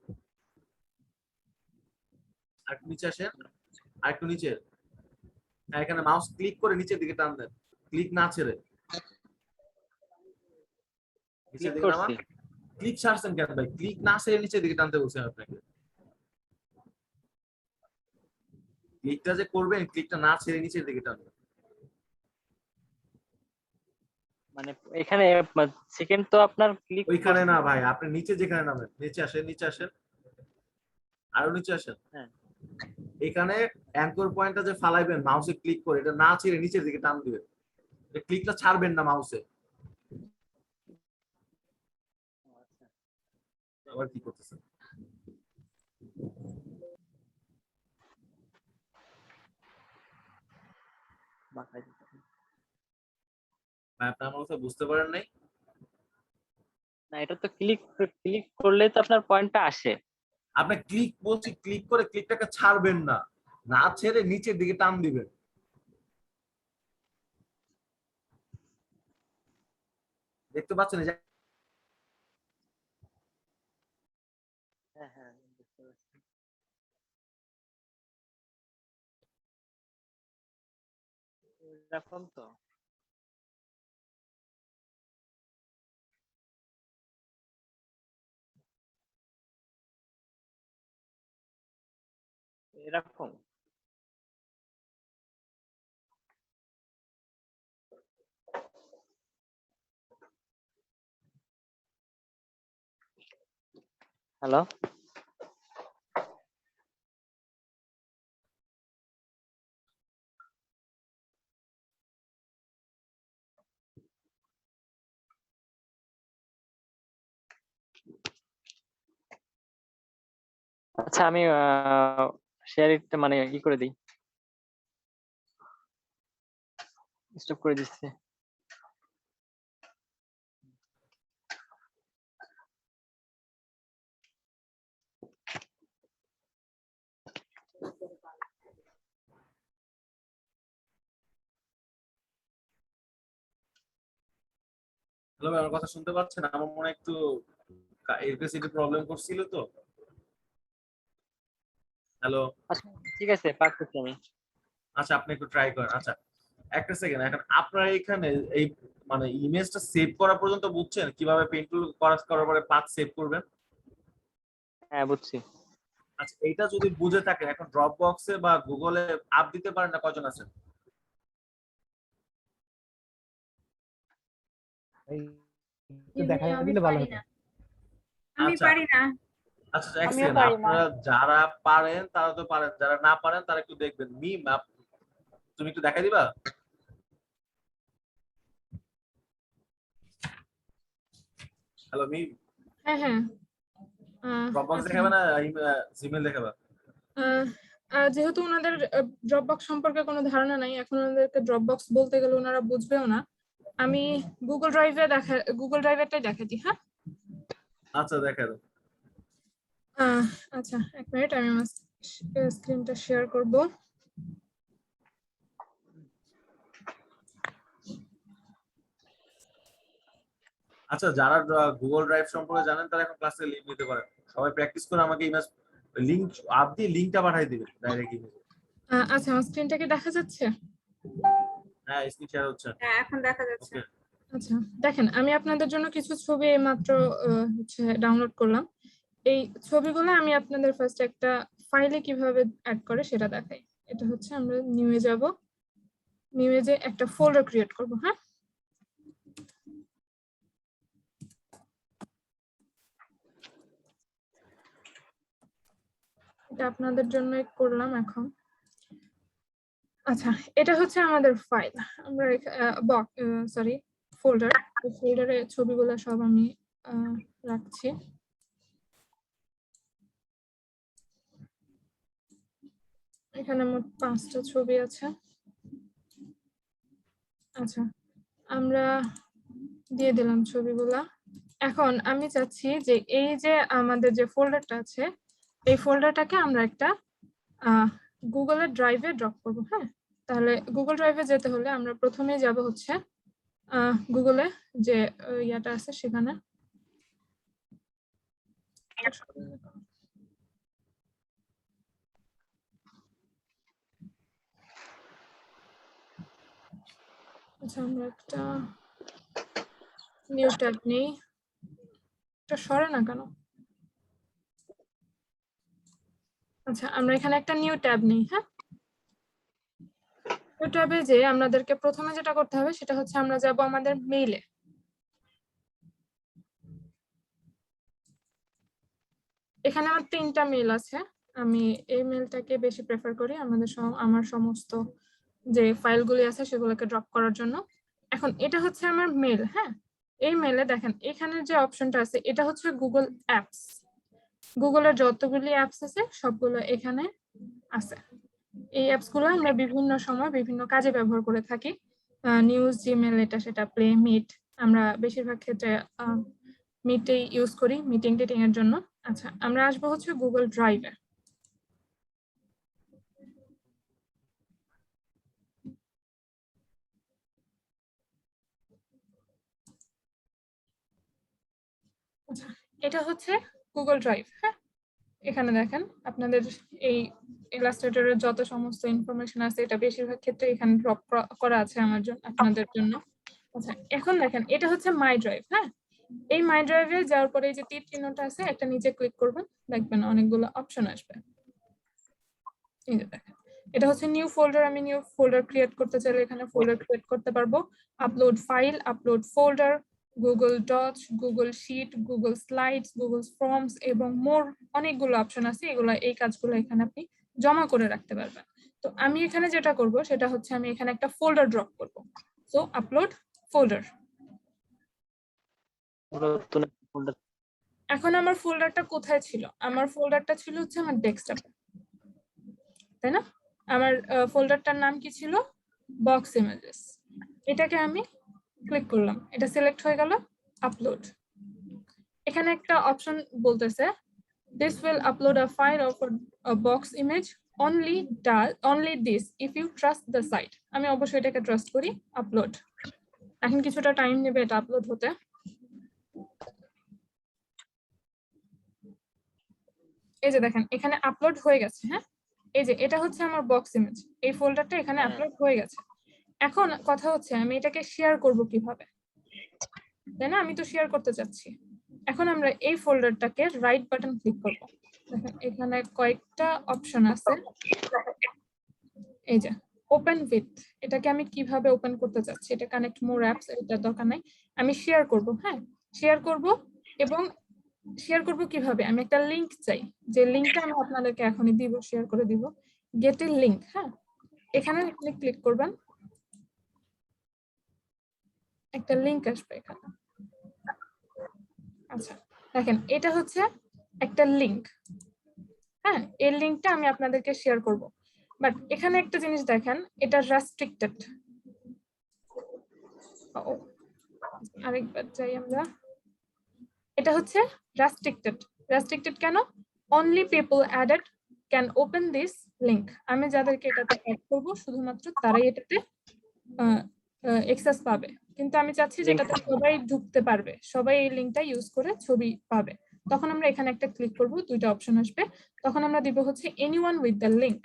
আর একটু নিচে আসেন, আর একটু নিচে। হ্যাঁ, এখানে মাউস ক্লিক করে নিচের দিকে টান দেন, ক্লিক না ছেড়ে। নিচের দিকে নামান। ক্লিক ছাড়ছেন কেন ভাই? ক্লিক না ছেড়ে নিচের দিকে টানতে বলছি আপনাকে। ক্লিকটা যে করবেন, ক্লিকটা না ছেড়ে নিচের দিকে টানবেন। মানে এখানে সেকেন্ড তো আপনার ক্লিক ওইখানে না ভাই, আপনি নিচে যেখানে নামেন, নিচে আসেন, নিচে আসেন, আরো নিচে আসেন। হ্যাঁ এখানে অ্যাঙ্কর পয়েন্টটা যে ফালাইবেন মাউসে ক্লিক করে, এটা না ছেড়ে নিচের দিকে টান দিবেন। এটা ক্লিকটা ছাড়বেন না মাউসে। আবার কি করতেছেন? ভাই আপনি আমার কথা বুঝতে পারেন নাই? না, এটা তো ক্লিক করলে তো আপনার পয়েন্টটা আসে। আপনি ক্লিক বলছি, ক্লিক করে ক্লিকটাকে ছাড়বেন না, না ছেড়ে নিচের দিকে টান দিবেন। দেখতে পাচ্ছেন? হ্যাঁ হ্যাঁ বুঝতে পারছি। এরকম তো এরকম। হ্যালো আচ্ছা, আমি শেয়ার ইটটা মানে ই করে দিই, স্টপ করে দিচ্ছি। হ্যালো ভাই, আমার কথা শুনতে পাচ্ছেন? আমার মনে হয় একটু ইলেকট্রিসিটি প্রবলেম করছিল তো। হ্যালো, আচ্ছা ঠিক আছে, পারতেছি আমি। আচ্ছা আপনি একটু ট্রাই করেন। আচ্ছা একটা সেকেন্ড, এখন আপনারা এখানে এই মানে ইমেজটা সেভ করা পর্যন্ত বুঝছেন কিভাবে পেইন্ট টুল করার পরে পাথ সেভ করবেন? হ্যাঁ বুঝছি। আচ্ছা এইটা যদি বুঝে থাকেন, এখন ড্রপ বক্সে বা গুগলে আপ দিতে পারেন না কয়জন আছেন? আমি পারি না। আচ্ছা আচ্ছা এক আমিও সেকেন্ড, পারি না। আপনারা যারা পারেন তারা তো পারেন, যারা না পারেন তারা একটু দেখবেন। মিম তুমি একটু দেখাই দিবা? হ্যালো মি, হ্যাঁ হ্যাঁ ড্রপবক্স আচ্ছা। দেখাবে না জিমেল দেখাবে? যেহেতু ওনাদের ড্রপবক্স সম্পর্কে কোনো ধারণা নাই, এখন ওনাদেরকে ড্রপবক্স বলতে গেলে ওনারা বুঝবেও না। আমি গুগল ড্রাইভেরটাই দেখাচ্ছি। হ্যাঁ আচ্ছা দেখা দাও। আচ্ছা, এক মিনিট, আমি আমার স্ক্রিনটা শেয়ার করব। আচ্ছা, যারা গুগল ড্রাইভ সম্পর্কে জানেন তারা এখন ক্লাসে লিংক নিতে পারেন। সবাই প্র্যাকটিস করে আমাকে ইমেজ লিংক আপ দিয়ে লিংকটা পাঠিয়ে দিবেন ডাইরেক্ট ইমেজ। আচ্ছা, আমার স্ক্রিনটা কি দেখা যাচ্ছে? হ্যাঁ, স্ক্রিন শেয়ার হচ্ছে। হ্যাঁ, এখন দেখা যাচ্ছে। ওকে, আচ্ছা, দেখেন আমি আপনাদের জন্য কিছু ছবি মাত্র হচ্ছে ডাউনলোড করলাম। এই ছবিগুলো আমি আপনাদের ফার্স্ট একটা ফাইলে কিভাবে অ্যাড করে সেটা দেখাই। এটা হচ্ছে আমরা নিউয়ে যাব, নিউয়ে যে একটা ফোল্ডার ক্রিয়েট করব। হ্যাঁ, এটা আপনাদের জন্য করলাম এখন। আচ্ছা, এটা হচ্ছে আমাদের ফাইল। আমরা সরি ফোল্ডার, ফোল্ডারে ছবিগুলো সব আমি রাখছি। এখানে মোট 5টা ছবি আছে। আচ্ছা, আমরা দিয়ে দিলাম ছবিগুলা। এখন আমি চাচ্ছি যে এই যে আমাদের যে ফোল্ডারটা আছে, এই ফোল্ডারটাকে আমরা একটা গুগলের ড্রাইভে ড্রপ করবো। হ্যাঁ, তাহলে গুগল ড্রাইভে যেতে হলে আমরা প্রথমে যাব হচ্ছে গুগলে যে ইয়াটা আছে সেখানে। আচ্ছা, আমরা একটা নিউ ট্যাব নেই। এটা সরে না কেন? আচ্ছা, আমরা এখানে একটা নিউ ট্যাব নেই। হ্যাঁ, নিউ ট্যাবে যে আমাদেরকে প্রথমে যেটা করতে হবে সেটা হচ্ছে আমরা যাব আমাদের মেইলে। এখানে আমার 3টা মেইল আছে। আমি এই মেইলটাকে বেশি প্রেফার করি আমার সমস্ত যে ফাইলগুলি আছে সেগুলোকে ড্রপ করার জন্য। এখন এটা হচ্ছে আমার মেইল। হ্যাঁ, এই মেইলে দেখেন এখানে যে অপশনটা আছে এটা হচ্ছে গুগল অ্যাপস। গুগলের যতগুলি অ্যাপস আছে সবগুলো এখানে আছে। এই অ্যাপসগুলো আমরা বিভিন্ন সময় বিভিন্ন কাজে ব্যবহার করে থাকি। নিউজ, জিমেল, এটা সেটা, প্লে, মিট। আমরা বেশিরভাগ ক্ষেত্রে মিটেই ইউজ করি মিটিং টিটিং এর জন্য। আচ্ছা, আমরা আসবো হচ্ছে গুগল ড্রাইভে। আচ্ছা, এটা হচ্ছে গুগল ড্রাইভ। হ্যাঁ, এখানে দেখেন আপনাদের এই ইলাস্ট্রেটরের যত সমস্ত ইনফরমেশন আছে এটা বেশিরভাগ ক্ষেত্রে এখানে ড্রপ করা আছে আমার জন্য, আপনাদের জন্য। আচ্ছা, এখন দেখেন এটা হচ্ছে মাই ড্রাইভ। হ্যাঁ, এই মাই ড্রাইভে যাওয়ার পরে এই যে তীর চিহ্নটা আছে একটা নিচে ক্লিক করবেন, দেখবেন অনেকগুলো অপশন আসবে। এই যে দেখেন এটা হচ্ছে নিউ ফোল্ডার। আমি নিউ ফোল্ডার ক্রিয়েট করতে চাইলে এখানে ফোল্ডার ক্রিয়েট করতে পারবো। Upload file, upload folder, Google docs, Google sheet, Google slides, Google forms এবং মোর অনেকগুলো অপশন আছে। এগুলো এই কাজগুলো এখানে আপনি জমা করে রাখতে পারবেন। তো আমি এখানে যেটা করব সেটা হচ্ছে আমি এখানে একটা ফোল্ডার ড্রপ করব। So upload folder. এখন আমার ফোল্ডারটা কোথায় ছিল? আমার ফোল্ডারটা ছিল হচ্ছে আমার ডেস্কটপে, তাই না? আমার ফোল্ডারটার নাম কি ছিল? Box images. এটাকে আমি ক্লিক করলাম, এটা সিলেক্ট হয়ে গেল, আপলোড। এখানে একটা অপশন বলতেছে this will upload a file of a box image only this if you trust the site. আমি অবশ্যই এটাকে ট্রাস্ট করি। আপলোড। এখন কিছুটা টাইম নেবে এটা আপলোড হতে। এই যে দেখেন এখানে আপলোড হয়ে গেছে। হ্যাঁ, এই যে এটা হচ্ছে আমার বক্স ইমেজ, এই ফোল্ডারটা এখানে আপলোড হয়ে গেছে। এখন কথা হচ্ছে আমি এটাকে শেয়ার করব কিভাবে, তাই না? আমি তো শেয়ার করতে চাচ্ছি। এখন আমরা এই ফোল্ডারটাকে রাইট বাটন ক্লিক করব। দেখেন এখানে কয়েকটা অপশন আছে। এই যে ওপেন উইথ, এটাকে আমি কিভাবে ওপেন করতে চাচ্ছি, এটা কানেক্ট মোর অ্যাপস, এটা দরকার নাই। আমি শেয়ার করব। হ্যাঁ, শেয়ার করব। এবং শেয়ার করব কিভাবে? আমি একটা লিংক চাই, যে লিংকটা আমি আপনাদেরকে এখনই দিব, শেয়ার করে দিব। গেট এ লিংক। হ্যাঁ, এখানে আপনি ক্লিক করবেন, একটা লিংক আসবে এখানে। আচ্ছা দেখেন এটা হচ্ছে একটা লিংক। হ্যাঁ, এই লিংকটা আমি আপনাদেরকে শেয়ার করব, বাট এখানে একটা জিনিস দেখেন, এটা রেস্ট্রিক্টেড। আরেকবার যাই আমরা, এটা হচ্ছে রেস্ট্রিক্টেড। রেস্ট্রিক্টেড কেন? Only people added can open this link. আমি যাদেরকে এটাতে অ্যাড করব শুধুমাত্র তারাই এটাতে অ্যাক্সেস পাবে, কিন্তু আমি চাচ্ছি যে এটাতে সবাই ঢুকতে পারবে, সবাই এই লিংকটা ইউজ করে ছবি পাবে। তখন আমরা এখানে একটা ক্লিক করব, দুইটা অপশন আসবে, তখন আমরা দিব হচ্ছে এনিওয়ান উইথ দ্য লিংক।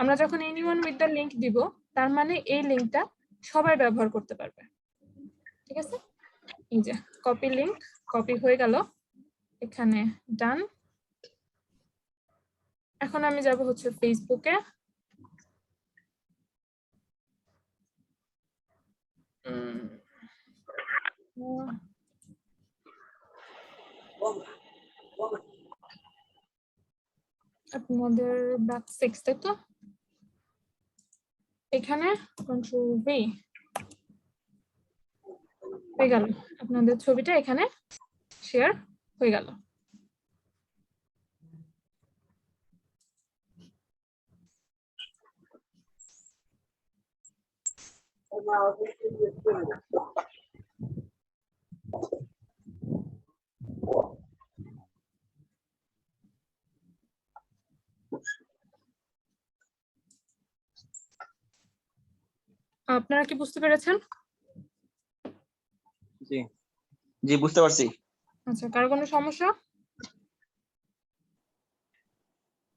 আমরা যখন এনিওয়ান উইথ দ্য লিংক দিব, তার মানে এই লিংকটা সবাই ব্যবহার করতে পারবে। ঠিক আছে, এই যে কপি লিংক, কপি হয়ে গেল এখানে, ডান। এখন আমি যাব হচ্ছে ফেসবুকে। আপনাদের ব্যাক 6 তাই তো, এখানে কন্ট্রোল ভি হয়ে গেল, আপনাদের ছবিটা এখানে শেয়ার হয়ে গেল। আপনারা কি বুঝতে পেরেছেন? জি জি বুঝতে পারছি। আচ্ছা, কারো কোনো সমস্যা?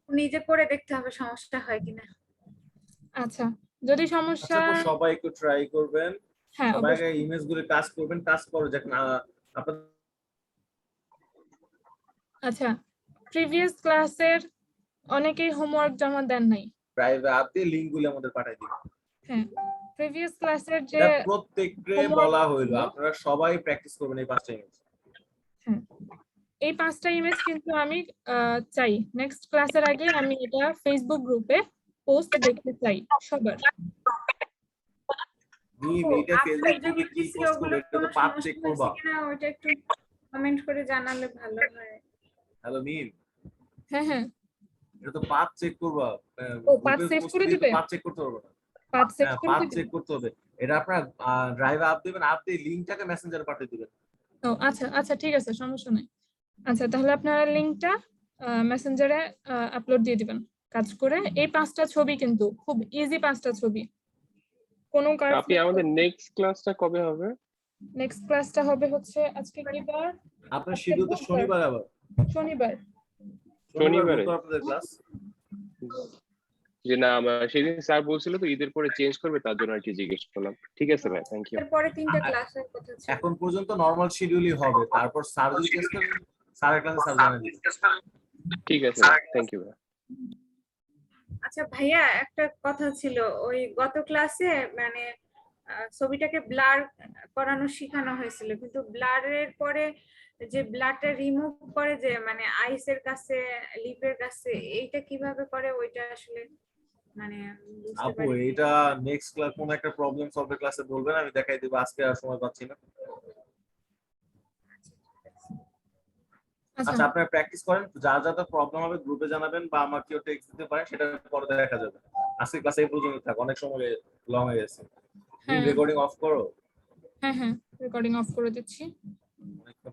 নিজে করে দেখতে হবে সমস্যা হয় কিনা। আচ্ছা, যদি সমস্যা, আচ্ছা সবাই একটু ট্রাই করবেন, হ্যাঁ সবাই অবশ্যই। ইমেজগুলো কাজ করবেন, কাজ করে দেখেন আপনাদের। আচ্ছা, প্রিভিয়াস ক্লাসের অনেকেই হোমওয়ার্ক জমা দেন নাই। প্রাইভেট আপনি লিংকগুলো আমাদের পাঠিয়ে দিন। হ্যাঁ, প্রিভিয়াস ক্লাসের যে এটা প্রত্যেককে homework বলা হইলো, ছিল, আপনারা সবাই প্র্যাকটিস করবেন এই 5টা ইমেজ। হ্যাঁ এই 5টা ইমেজ কিন্তু আমি চাই নেক্সট ক্লাসের আগে আমি এটা ফেসবুক গ্রুপে পোস্ট দেখতে চাই সবার। মিম এটা ফেসবুক গ্রুপে কি পোস্ট করবে, এটা তো পাঁচ চেক করবা। কিনা ওটা একটু কমেন্ট করে জানালে ভালো হয়। হ্যালো মিম, হ্যাঁ হ্যাঁ, এটা তো পাঁচ চেক করবা, ও পাঁচ সেভ করে দিবে, পাঁচ চেক করতে হবে না। পাঁচ সেভ হ্যাঁ করে পাঁচ দিবে। চেক করতে হবে, এটা আপনারা ড্রাইভে আপ দিবেন, আপ দিয়ে লিংকটাকে মেসেঞ্জারে পাঠিয়ে দিবেন। ও আচ্ছা আচ্ছা ঠিক আছে, সমস্যা নাই। আচ্ছা তাহলে আপনারা লিংকটা মেসেঞ্জারে আপলোড দিয়ে দিবেন কাজ করে। এই 5টা ছবি কিন্তু খুব ইজি, 5টা ছবি, কোনো কাজ। আপনি আমাদের নেক্সট ক্লাসটা কবে হবে? নেক্সট ক্লাসটা হবে হচ্ছে আজকে কি বার? আপনার শিডিউল তো শনিবার, আবার শনিবার। শনিবারে আপনাদের ক্লাস যে না, সেদিন স্যার বলছিল তো ঈদের পরে চেঞ্জ করবে, তার জন্য আর কি জিজ্ঞেস করলাম। ঠিক আছে ভাই, থ্যাংক ইউ। এরপরে 3টা ক্লাসের কথা ছিল। এখন পর্যন্ত নরমাল শিডিউলই হবে, তারপর স্যার যদি চেঞ্জ করেন স্যারের ক্লাসে স্যার জানান দিবেন। ঠিক আছে, থ্যাংক ইউ ভাই। আচ্ছা ভাইয়া, একটা কথা ছিল, ওই গত ক্লাসে মানে ছবিটাকে ব্লার করানো শেখানো হয়েছিল, কিন্তু ব্লারের পরে যে ব্লারটা রিমুভ করে, যে মানে আইসের কাছে, লিপের কাছে, এইটা কিভাবে করে ওইটা আসলে মানে বুঝতে আপু পারি। এটা নেক্সট ক্লাস কোন একটা প্রবলেম সলভের ক্লাসে বলবেন, আমি দেখাই দেব, আজকে আর সময় পাচ্ছি না। আচ্ছা আপনারা প্র্যাকটিস করেন, যা যা তো প্রবলেম হবে গ্রুপে জানাবেন বা আমাকেও টেক্সট দিতে পারেন, সেটা পরে দেখা যাবে। আজকে ক্লাসে এই পর্যন্ত থাক, অনেক সময় লং হয়ে গেছে। রেকর্ডিং অফ করো। হ্যাঁ হ্যাঁ, রেকর্ডিং অফ করে দিচ্ছি। অনেকক্ষণ